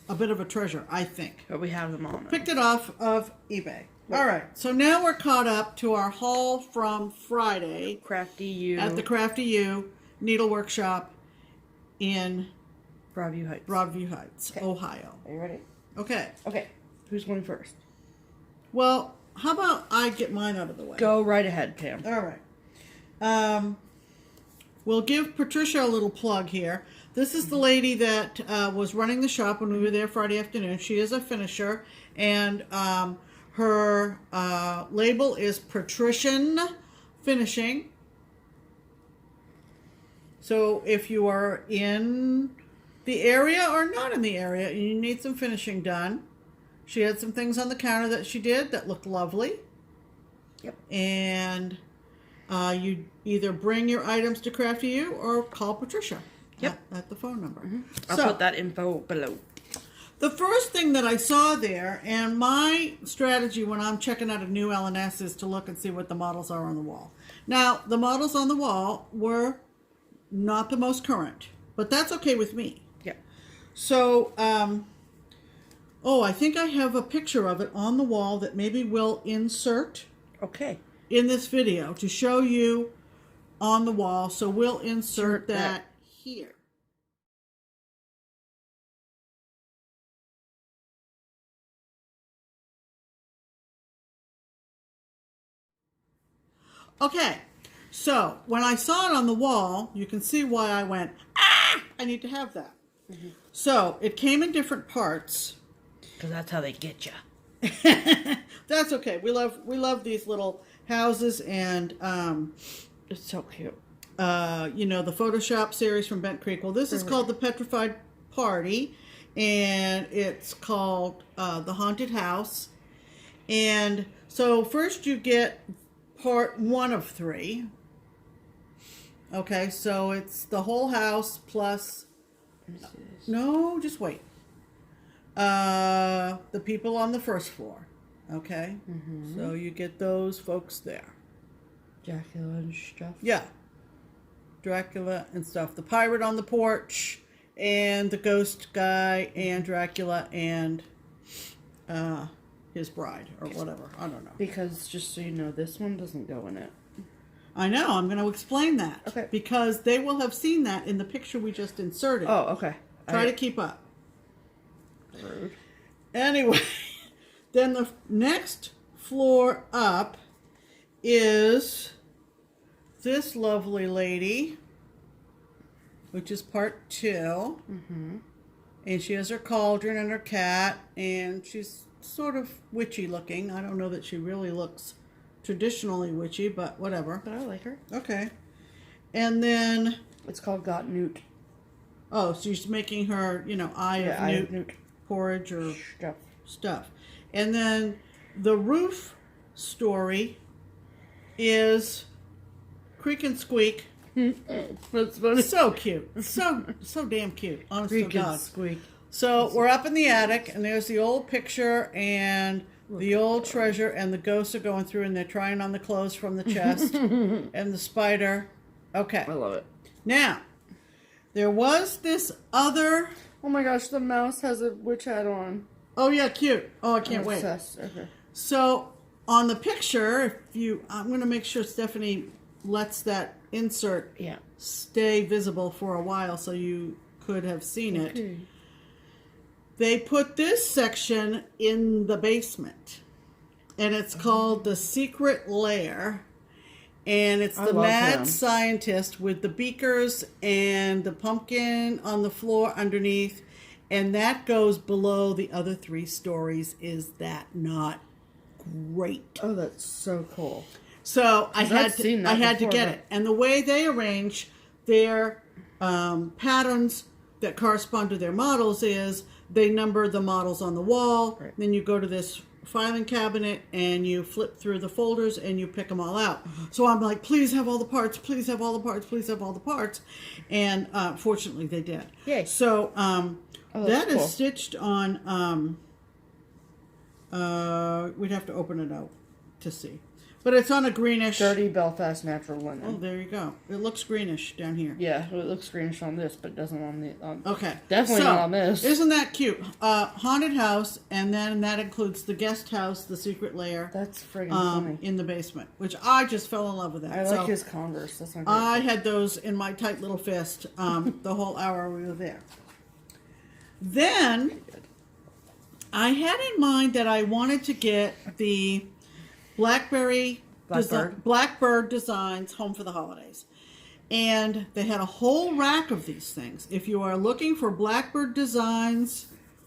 Speaker 1: a bit of a treasure, I think.
Speaker 2: But we have them all now.
Speaker 1: Picked it off of eBay. All right. So now we're caught up to our haul from Friday.
Speaker 2: Crafty Ewe.
Speaker 1: At the Crafty Ewe Needle Workshop in
Speaker 2: Broadview Heights.
Speaker 1: Broadview Heights, Ohio.
Speaker 2: Are you ready?
Speaker 1: Okay.
Speaker 2: Okay. Who's going first?
Speaker 1: Well, how about I get mine out of the way?
Speaker 2: Go right ahead, Pam.
Speaker 1: All right. We'll give Patricia a little plug here. This is the lady that was running the shop when we were there Friday afternoon. She is a finisher, and her label is Patrician Finishing. So if you are in the area or not in the area and you need some finishing done, she had some things on the counter that she did that looked lovely.
Speaker 2: Yep.
Speaker 1: And you either bring your items to Crafty Ewe or call Patricia.
Speaker 2: Yep.
Speaker 1: At the phone number.
Speaker 2: I'll put that info below.
Speaker 1: The first thing that I saw there, and my strategy when I'm checking out a new LNS is to look and see what the models are on the wall. Now, the models on the wall were not the most current, but that's okay with me.
Speaker 2: Yeah.
Speaker 1: So, I think I have a picture of it on the wall that maybe we'll insert in this video to show you on the wall. So we'll insert that here. Okay, so when I saw it on the wall, you can see why I went, I need to have that. So it came in different parts.
Speaker 2: Because that's how they get you.
Speaker 1: That's okay. We love these little houses, and
Speaker 2: It's so cute.
Speaker 1: you know, the Photoshop series from Bent Creek. Well, this is called the Petrified Party, and it's called the Haunted House. And so first you get part 1 of 3. Okay, so it's the whole house plus. No, just wait. The people on the first floor. Okay, so you get those folks there.
Speaker 2: Dracula and stuff.
Speaker 1: Yeah, Dracula and stuff. The pirate on the porch, and the ghost guy, and Dracula, and his bride, or whatever. I don't know.
Speaker 2: Because, just so you know, this one doesn't go in it.
Speaker 1: I know. I'm going to explain that.
Speaker 2: Okay.
Speaker 1: Because they will have seen that in the picture we just inserted.
Speaker 2: Oh, okay.
Speaker 1: Try to keep up.
Speaker 2: Rude.
Speaker 1: Anyway, then the next floor up is this lovely lady, which is part 2. And she has her cauldron and her cat, and she's sort of witchy looking. I don't know that she really looks traditionally witchy, but whatever.
Speaker 2: But I like her.
Speaker 1: Okay. And then...
Speaker 2: It's called Got Newt.
Speaker 1: Oh, so she's making her, you know, eye of newt porridge or stuff. And then the roof story is Creak and Squeak.
Speaker 2: That's funny.
Speaker 1: So cute. So damn cute. Honest to
Speaker 2: Creak and
Speaker 1: God.
Speaker 2: Squeak.
Speaker 1: So we're up in the attic, and there's the old picture and the old treasure, and the ghosts are going through, and they're trying on the clothes from the chest, and the spider. Okay.
Speaker 2: I love it.
Speaker 1: Now, there was this other...
Speaker 2: Oh my gosh, the mouse has a witch hat on.
Speaker 1: Oh, yeah, cute. Oh, I can't wait.
Speaker 2: Obsessed. Okay.
Speaker 1: So, on the picture, I'm going to make sure Stephanie lets that insert stay visible for a while so you could have seen it. They put this section in the basement, and it's called The Secret Lair, and it's the mad scientist with the beakers and the pumpkin on the floor underneath, and that goes below the other 3 stories. Is that not great?
Speaker 2: Oh, that's so cool.
Speaker 1: So I had to get it. And the way they arrange their patterns that correspond to their models is they number the models on the wall. Right. Then you go to this filing cabinet and you flip through the folders and you pick them all out. So I'm like, please have all the parts, please have all the parts, please have all the parts. And fortunately they did. Yay. So that is stitched on, we'd have to open it out to see. But it's on a greenish...
Speaker 2: Dirty Belfast natural linen.
Speaker 1: Oh, there you go. It looks greenish down here.
Speaker 2: Yeah, it looks greenish on this, but doesn't on the...
Speaker 1: okay.
Speaker 2: Definitely not on this.
Speaker 1: Isn't that cute? Haunted house, and then that includes the guest house, the secret lair.
Speaker 2: That's friggin' funny.
Speaker 1: In the basement, which I just fell in love with that.
Speaker 2: I like his Converse. That's my favorite.
Speaker 1: I had those in my tight little fist the whole hour we were there. Then, I had in mind that I wanted to get the... Blackbird Designs Home for the Holidays. And they had a whole rack of these things. If you are looking for Blackbird Designs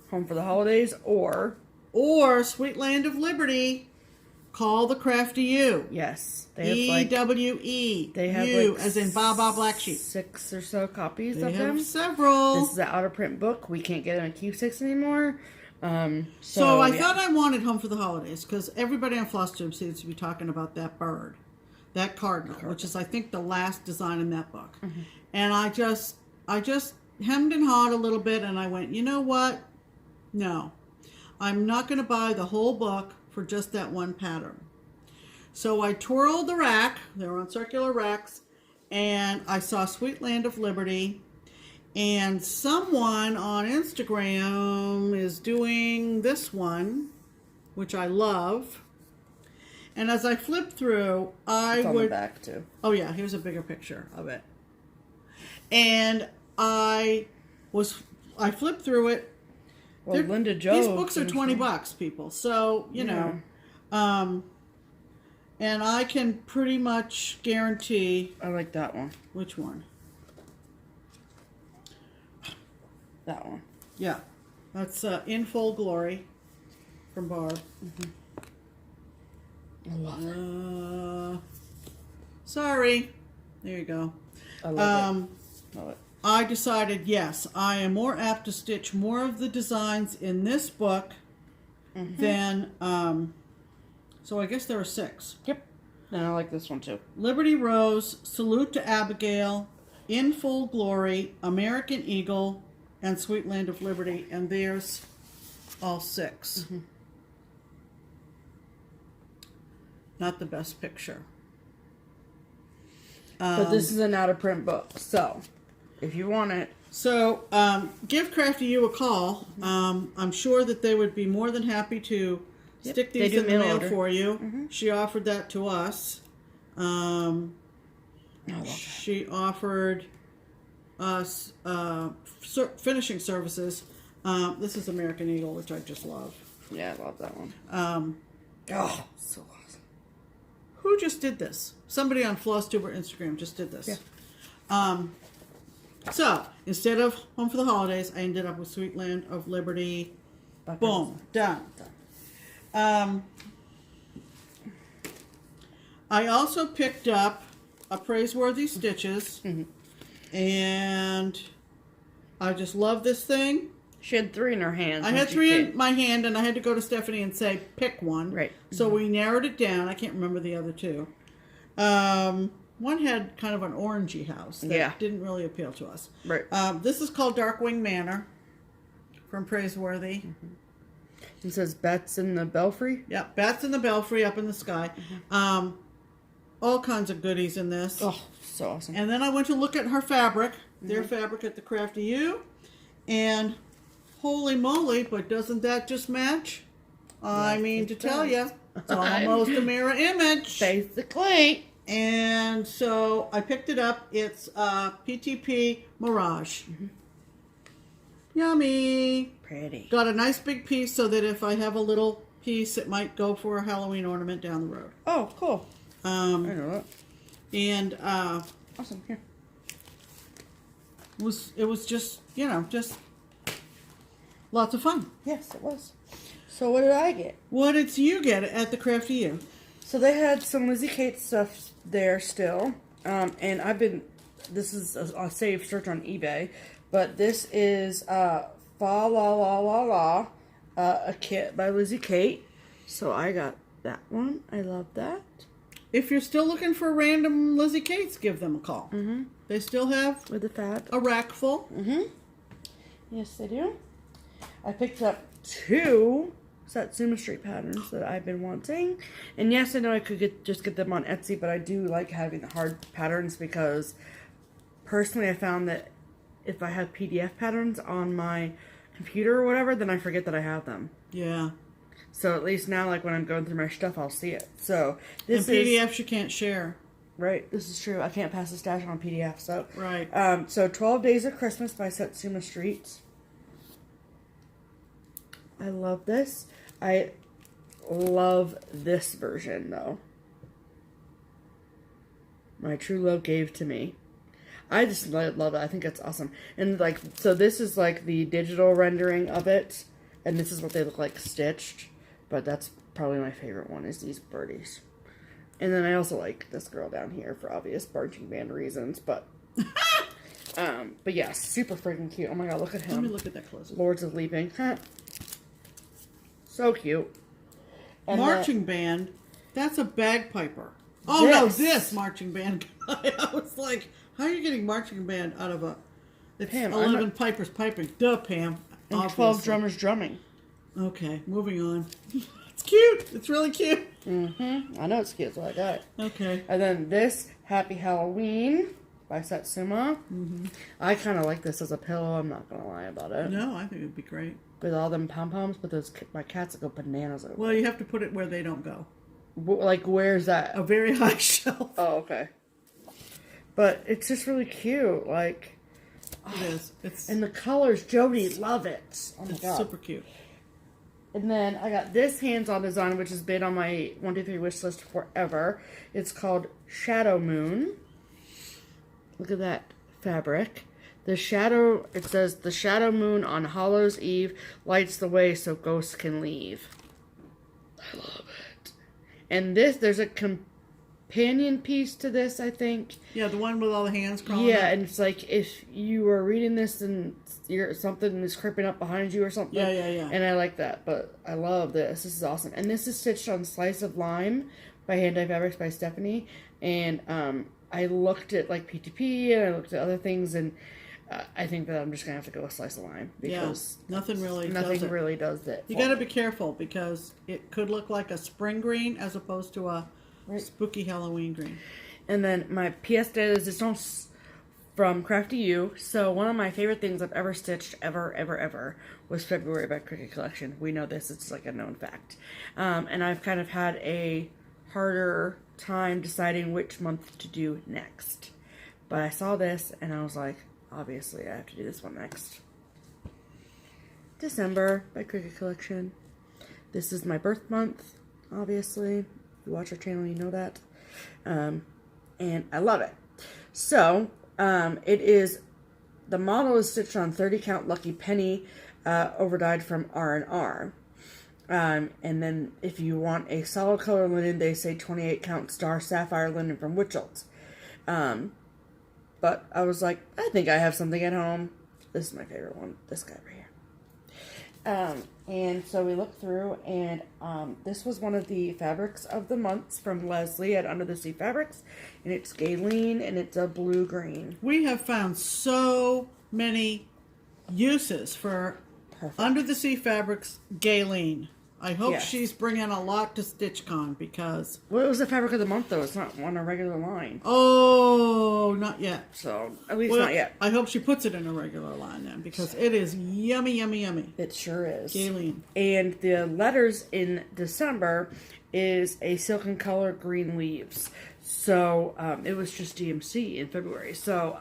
Speaker 2: Home for the Holidays or
Speaker 1: Sweet Land of Liberty, call the Crafty Ewe.
Speaker 2: Yes.
Speaker 1: They have EWE.
Speaker 2: They have
Speaker 1: U, as in Baba Black Sheep.
Speaker 2: 6 or so copies
Speaker 1: they
Speaker 2: of them.
Speaker 1: They have several.
Speaker 2: This is an out of print book. We can't get them at Keepsakes anymore.
Speaker 1: So I thought I wanted Home for the Holidays because everybody on FlossTube seems to be talking about that bird, that cardinal, which is I think the last design in that book. And I just hemmed and hawed a little bit, and I went, you know what? No, I'm not going to buy the whole book for just that one pattern. So I twirled the rack. They were on circular racks, and I saw Sweet Land of Liberty. And someone on Instagram is doing this one, which I love. And as I flip through,
Speaker 2: it's on the back too.
Speaker 1: Oh yeah, here's a bigger picture of it. And I flipped through it.
Speaker 2: Well, Lynda Jo.
Speaker 1: These books are $20, people. So you know, and I can pretty much guarantee.
Speaker 2: I like that one.
Speaker 1: Which one?
Speaker 2: That one.
Speaker 1: Yeah. That's In Full Glory. from Barb.
Speaker 2: I love it.
Speaker 1: Sorry. There you go.
Speaker 2: I love it. Love it.
Speaker 1: I decided, yes, I am more apt to stitch more of the designs in this book than, so I guess there are 6.
Speaker 2: Yep. And I like this one too.
Speaker 1: Liberty Rose, Salute to Abigail, In Full Glory, American Eagle, and Sweet Land of Liberty. And there's all 6. Not the best picture.
Speaker 2: But this is an out-of-print book, so if you want it.
Speaker 1: So give Crafty Ewe a call. I'm sure that they would be more than happy to stick these in the mail for you. She offered that to us. She offered us finishing services. This is American Eagle, which I just love.
Speaker 2: Yeah, I love that one.
Speaker 1: Oh, so awesome. Who just did this? Somebody on FlossTube or Instagram just did this. Yeah. So, instead of Home for the Holidays, I ended up with Sweet Land of Liberty. Boom. Done. I also picked up a Praiseworthy Stitches. And I just love this thing.
Speaker 2: She had 3 in her hand.
Speaker 1: I had 3 in my hand, and I had to go to Stephanie and say, pick one.
Speaker 2: Right.
Speaker 1: So we narrowed it down. I can't remember the other 2. One had kind of an orangey house that didn't really appeal to us.
Speaker 2: Right.
Speaker 1: This is called Darkwing Manor from Praiseworthy.
Speaker 2: It says Bats in the Belfry.
Speaker 1: Yeah, Bats in the Belfry up in the sky. All kinds of goodies in this.
Speaker 2: Oh, so awesome.
Speaker 1: And then I went to look at her fabric, their fabric at the Crafty Ewe, and holy moly, but doesn't that just match? I mean to tell you, it's almost a mirror image.
Speaker 2: Basically.
Speaker 1: And so I picked it up. It's PTP Mirage. Yummy.
Speaker 2: Pretty.
Speaker 1: Got a nice big piece so that if I have a little piece, it might go for a Halloween ornament down the road.
Speaker 2: Oh, cool. I know that.
Speaker 1: And
Speaker 2: awesome. Here.
Speaker 1: It was just, you know, just lots of fun.
Speaker 2: Yes, it was. So what did I get?
Speaker 1: What did you get at the Crafty Ewe?
Speaker 2: So they had some Lizzie Kate stuff there still. And this is a safe search on eBay. But this is Fa La La La La, a kit by Lizzie Kate. So I got that one. I love that.
Speaker 1: If you're still looking for random Lizzie Kates, give them a call. They still have
Speaker 2: with the fat
Speaker 1: a rack full.
Speaker 2: Yes, they do. I picked up 2 Satsuma Street patterns that I've been wanting. And yes, I know I could just get them on Etsy, but I do like having the hard patterns because personally I found that if I have PDF patterns on my computer or whatever, then I forget that I have them.
Speaker 1: Yeah.
Speaker 2: So at least now, like when I'm going through my stuff, I'll see it. So this
Speaker 1: and PDFs you can't share.
Speaker 2: Right. This is true. I can't pass the stash on PDF. So
Speaker 1: right.
Speaker 2: So 12 Days of Christmas by Satsuma Street. I love this. I love this version though. My true love gave to me. I just love it. I think it's awesome. And like, so this is like the digital rendering of it, and this is what they look like stitched. But that's probably my favorite one is these birdies. And then I also like this girl down here for obvious marching band reasons, but yeah, super freaking cute. Oh my god, look at him.
Speaker 1: Let me look at that closer.
Speaker 2: Lords of Leaping. Huh. So cute. And
Speaker 1: marching band, that's a bagpiper. Oh no, this marching band guy. I was like, how are you getting marching band out of a... It's Pam, 11 pipers piping. Duh, Pam.
Speaker 2: And obviously. 12 drummers drumming.
Speaker 1: Okay, moving on. It's cute. It's really cute.
Speaker 2: I know it's cute, so I got it.
Speaker 1: Okay.
Speaker 2: And then this, Happy Halloween by Satsuma. I kind of like this as a pillow. I'm not going to lie about it.
Speaker 1: No, I think it would be great.
Speaker 2: With all them pom-poms, but those my cats go bananas over.
Speaker 1: Well, you have to put it where they don't go.
Speaker 2: Like, where's that?
Speaker 1: A very high shelf.
Speaker 2: Oh, okay. But it's just really cute. Like,
Speaker 1: it is. It's
Speaker 2: and the colors, Jody, love it. Oh my god,
Speaker 1: super cute.
Speaker 2: And then I got this hands-on design, which has been on my 1, 2, 3 wish list forever. It's called Shadow Moon. Look at that fabric. It says, the shadow moon on Hallows Eve lights the way so ghosts can leave. I love it. And there's a companion piece to this, I think.
Speaker 1: Yeah, the one with all the hands crawling.
Speaker 2: Yeah, and it's like if you were reading this and something is creeping up behind you or something.
Speaker 1: Yeah.
Speaker 2: And I like that, but I love this. This is awesome. And this is stitched on Slice of Lime by Hand Dye Fabrics by Stephanie. And I looked at like PTP and I looked at other things, and I think that I'm just gonna have to go with Slice of Lime because
Speaker 1: nothing really
Speaker 2: does it.
Speaker 1: You got to be careful because it could look like a spring green as opposed to a spooky Halloween green.
Speaker 2: And then my pièce de résistance from Crafty Ewe. So one of my favorite things I've ever stitched ever was February by Cricket Collection. We know this; it's like a known fact. And I've kind of had a harder time deciding which month to do next. But I saw this and I was like, obviously I have to do this one next. December by Cricket Collection. This is my birth month, obviously. If you watch our channel, you know that. And I love it. So, the model is stitched on 30 count Lucky Penny, overdyed from R&R. And then if you want a solid color linen, they say 28 count Star Sapphire linen from Witchell's. But I was like, I think I have something at home. This is my favorite one. This guy right here. And so we looked through, and this was one of the fabrics of the months from Leslie at Under the Sea Fabrics, and it's Gayleen, and it's a blue-green.
Speaker 1: We have found so many uses for Under the Sea Fabrics Gayleen. I hope she's bringing a lot to StitchCon because...
Speaker 2: Well, it was the fabric of the month, though. It's not on a regular line.
Speaker 1: Oh, not yet.
Speaker 2: So, at least not yet.
Speaker 1: I hope she puts it in a regular line then because it is yummy, yummy, yummy.
Speaker 2: It sure is.
Speaker 1: Gayleen.
Speaker 2: And the letters in December is a silken color green leaves. So, it was just DMC in February. So,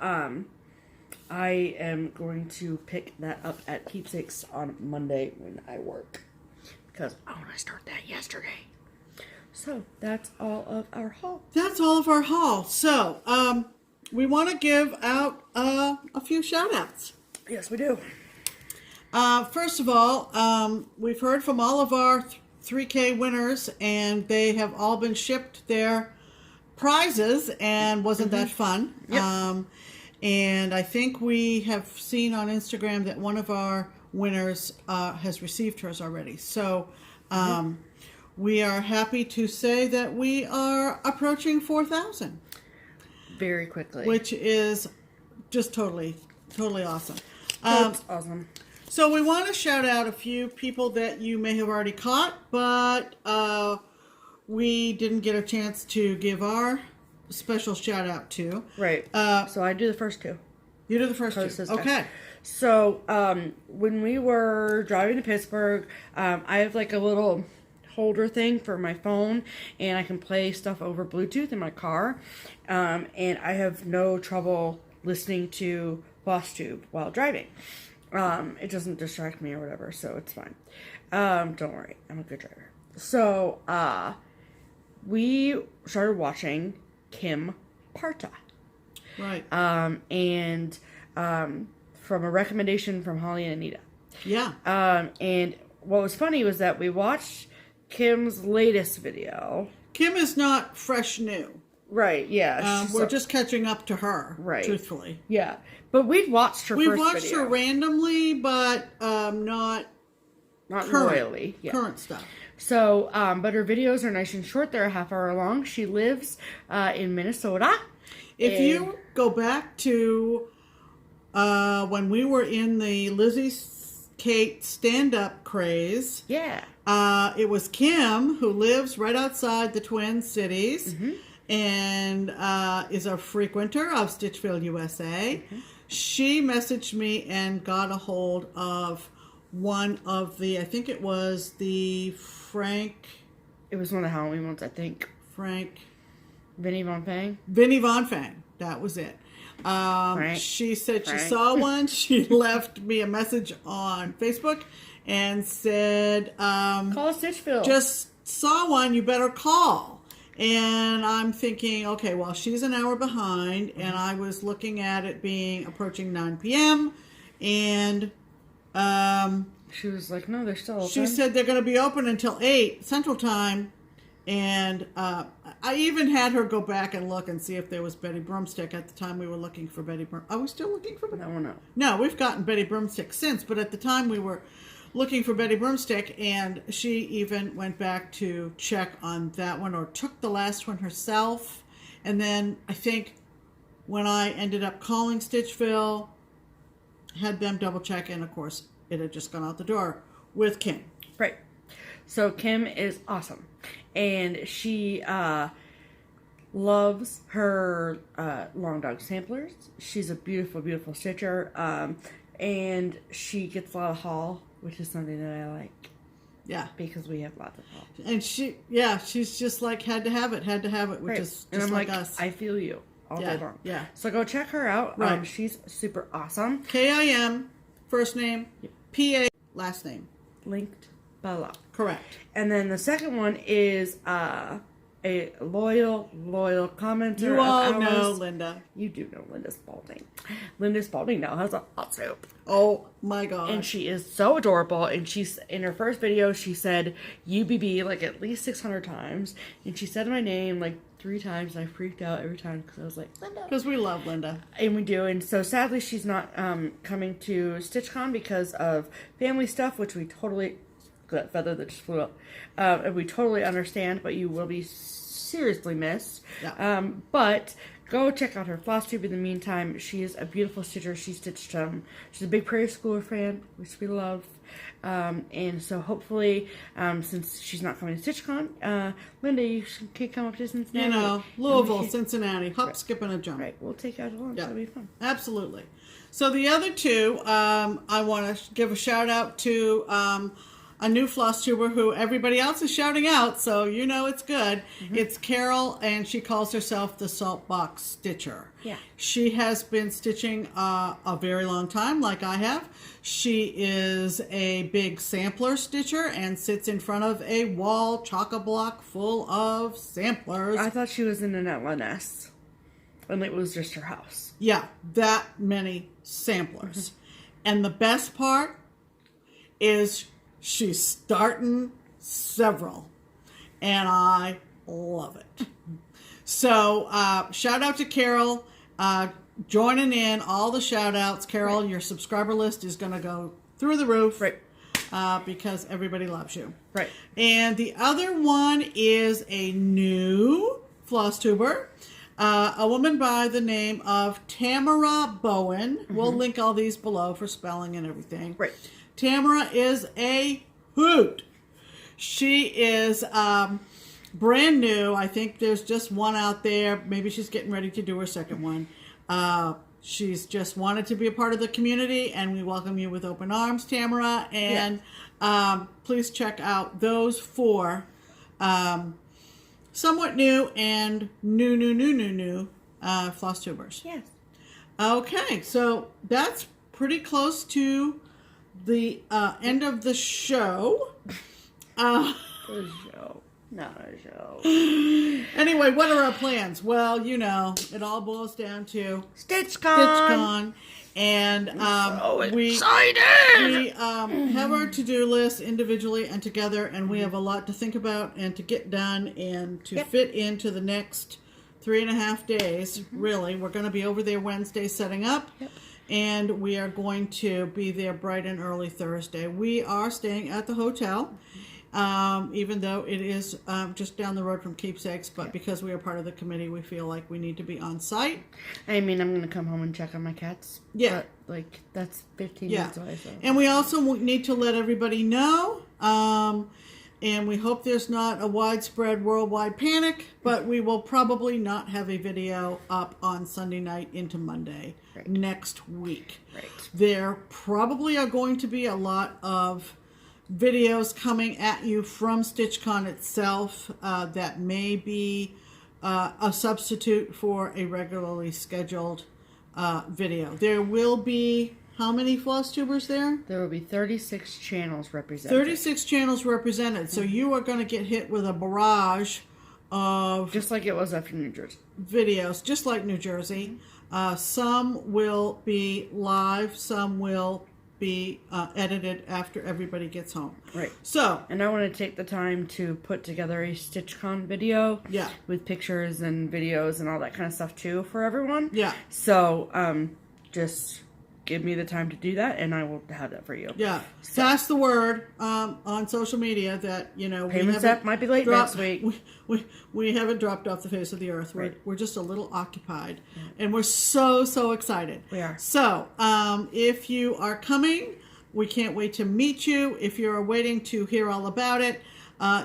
Speaker 2: I am going to pick that up at Keepsakes on Monday when I work. Because I want to start that yesterday. So, that's all of our haul.
Speaker 1: That's all of our haul. So, we want to give out a few shout-outs.
Speaker 2: Yes, we do.
Speaker 1: First of all, we've heard from all of our 3K winners, and they have all been shipped their prizes, and wasn't that fun?
Speaker 2: Yep.
Speaker 1: And I think we have seen on Instagram that one of our winners has received hers already. So we are happy to say that we are approaching 4,000.
Speaker 2: Very quickly.
Speaker 1: Which is just totally awesome.
Speaker 2: That's awesome.
Speaker 1: So we want to shout out a few people that you may have already caught, but we didn't get a chance to give our special shout out to.
Speaker 2: Right. So I do the first two.
Speaker 1: You do the first two. Okay.
Speaker 2: So, when we were driving to Pittsburgh, I have like a little holder thing for my phone, and I can play stuff over Bluetooth in my car, and I have no trouble listening to FlossTube while driving. It doesn't distract me or whatever, so it's fine. Don't worry, I'm a good driver. So, we started watching Kim Parta.
Speaker 1: Right.
Speaker 2: From a recommendation from Holly and Anita.
Speaker 1: Yeah.
Speaker 2: And what was funny was that we watched Kim's latest video.
Speaker 1: Kim is not fresh new.
Speaker 2: Right, yeah.
Speaker 1: We're just catching up to her,
Speaker 2: right.
Speaker 1: Truthfully.
Speaker 2: Yeah. But we'd watched her first video.
Speaker 1: We've watched her randomly, but not current,
Speaker 2: royally. Yeah.
Speaker 1: Current stuff.
Speaker 2: So, but her videos are nice and short. They're a half hour long. She lives in Minnesota.
Speaker 1: If you go back to when we were in the Lizzie Kate stand-up craze, it was Kim, who lives right outside the Twin Cities, and is a frequenter of Stitchville, USA. She messaged me and got a hold of one of the, I think it was the Frank.
Speaker 2: It was one of the Halloween ones, I think.
Speaker 1: Vinnie
Speaker 2: Von Fang?
Speaker 1: Vinnie Von Fang. That was it. She said she saw one. She left me a message on Facebook and said,
Speaker 2: call Stitchville.
Speaker 1: Just saw one, you better call. And I'm thinking, okay, well, she's an hour behind, and I was looking at it being approaching 9 p.m., and
Speaker 2: She was like, no, they're still open.
Speaker 1: She said they're going to be open until 8 Central Time. And I even had her go back and look and see if there was Betty Broomstick at the time we were looking for Betty Broomstick. Are we still looking for Betty?
Speaker 2: No.
Speaker 1: No, we've gotten Betty Broomstick since, but at the time we were looking for Betty Broomstick, and she even went back to check on that one or took the last one herself. And then I think when I ended up calling Stitchville, had them double check, and of course it had just gone out the door with Kim.
Speaker 2: Right. So Kim is awesome. And she loves her long dog samplers. She's a beautiful, beautiful stitcher. And she gets a lot of haul, which is something that I like.
Speaker 1: Yeah.
Speaker 2: Because we have lots of haul.
Speaker 1: And she's just like, had to have it, which
Speaker 2: right.
Speaker 1: is just
Speaker 2: and I'm
Speaker 1: like us.
Speaker 2: I feel you all day long.
Speaker 1: Yeah.
Speaker 2: So go check her out.
Speaker 1: Right.
Speaker 2: She's super awesome.
Speaker 1: Kim, first name, PA, last name.
Speaker 2: Linked below.
Speaker 1: Correct.
Speaker 2: And then the second one is a loyal commenter.
Speaker 1: You all know Lynda.
Speaker 2: You do know Lynda Spalding. Lynda Spalding now has a hot soup.
Speaker 1: Oh my god.
Speaker 2: And she is so adorable. And she's in her first video, she said UBB like at least 600 times. And she said my name like 3 times. And I freaked out every time because I was like, Lynda.
Speaker 1: Because we love Lynda.
Speaker 2: And we do. And so sadly, she's not coming to StitchCon because of family stuff, which we totally... that feather that just flew up. And we totally understand, but you will be seriously missed.
Speaker 1: Yeah.
Speaker 2: But go check out her FlossTube in the meantime. She is a beautiful stitcher. She stitched, she's a big Prairie Schooler fan, which we love. And so hopefully, since she's not coming to StitchCon, Lynda, you can come up to Cincinnati.
Speaker 1: You know, Louisville, Cincinnati, hop,
Speaker 2: right.
Speaker 1: skip, and a jump.
Speaker 2: Right, we'll take out a lunch.
Speaker 1: Yeah.
Speaker 2: That'll be fun.
Speaker 1: Absolutely. So the other two, I want to give a shout out to a new floss tuber who everybody else is shouting out, so you know it's good. Mm-hmm. It's Carol, and she calls herself the Saltbox Stitcher.
Speaker 2: Yeah.
Speaker 1: She has been stitching a very long time, like I have. She is a big sampler stitcher and sits in front of a wall chock-a-block full of samplers.
Speaker 2: I thought she was in an LNS, and it was just her house.
Speaker 1: Yeah, that many samplers. Mm-hmm. And the best part is she's starting several, and I love it. So shout out to Carol, joining in all the shout outs. Carol, right. Your subscriber list is going to go through the roof,
Speaker 2: right?
Speaker 1: Because everybody loves you,
Speaker 2: right?
Speaker 1: And the other one is a new floss tuber, a woman by the name of Tamara Bowen. Mm-hmm. We'll link all these below for spelling and everything,
Speaker 2: right?
Speaker 1: Tamara is a hoot. She is brand new. I think there's just one out there. Maybe she's getting ready to do her second one. She's just wanted to be a part of the community, and we welcome you with open arms, Tamara. And please check out those 4 somewhat new and new floss tubers.
Speaker 2: Yes.
Speaker 1: Okay, so that's pretty close to the end of the show.
Speaker 2: The show. Not a show.
Speaker 1: Anyway, what are our plans? Well, you know, it all boils down to
Speaker 2: StitchCon.
Speaker 1: And
Speaker 2: so
Speaker 1: we
Speaker 2: excited!
Speaker 1: have our to-do list individually and together, and we have a lot to think about and to get done and to fit into the next 3.5 days, really. We're going to be over there Wednesday setting up.
Speaker 2: Yep.
Speaker 1: And we are going to be there bright and early Thursday. We are staying at the hotel, even though it is just down the road from Keepsakes. But because we are part of the committee, we feel like we need to be on site.
Speaker 2: I mean, I'm going to come home and check on my cats.
Speaker 1: Yeah.
Speaker 2: But, like, that's 15 minutes away. So.
Speaker 1: And we also need to let everybody know, and we hope there's not a widespread worldwide panic, but we will probably not have a video up on Sunday night into Monday next week.
Speaker 2: Right.
Speaker 1: There probably are going to be a lot of videos coming at you from StitchCon itself that may be a substitute for a regularly scheduled video. There will be... How many floss tubers there?
Speaker 2: There will be 36 channels represented.
Speaker 1: 36 channels represented. So you are going to get hit with a barrage of...
Speaker 2: Just like it was after New Jersey.
Speaker 1: Videos, just like New Jersey. Some will be live. Some will be edited after everybody gets home.
Speaker 2: Right.
Speaker 1: So,
Speaker 2: and I want to take the time to put together a StitchCon video.
Speaker 1: Yeah.
Speaker 2: With pictures and videos and all that kind of stuff too for everyone.
Speaker 1: Yeah.
Speaker 2: So, just give me the time to do that, and I will have that for you.
Speaker 1: Yeah. Pass the word on social media that, you know,
Speaker 2: Payments app might be late next week.
Speaker 1: We haven't dropped off the face of the earth.
Speaker 2: Right.
Speaker 1: We're just a little occupied, and we're so excited.
Speaker 2: We are.
Speaker 1: So, if you are coming, we can't wait to meet you. If you're waiting to hear all about it,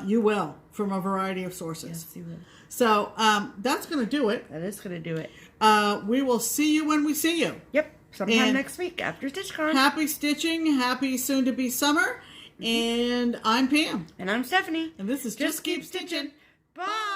Speaker 1: you will, from a variety of sources.
Speaker 2: Yes, you will.
Speaker 1: So, that's going to do it.
Speaker 2: That is going to do it.
Speaker 1: We will see you when we see you.
Speaker 2: Yep. Sometime next week after StitchCon.
Speaker 1: Happy stitching. Happy soon-to-be summer. And I'm Pam.
Speaker 2: And I'm Stephanie.
Speaker 1: And this is Just Keep Stitching.
Speaker 2: Bye.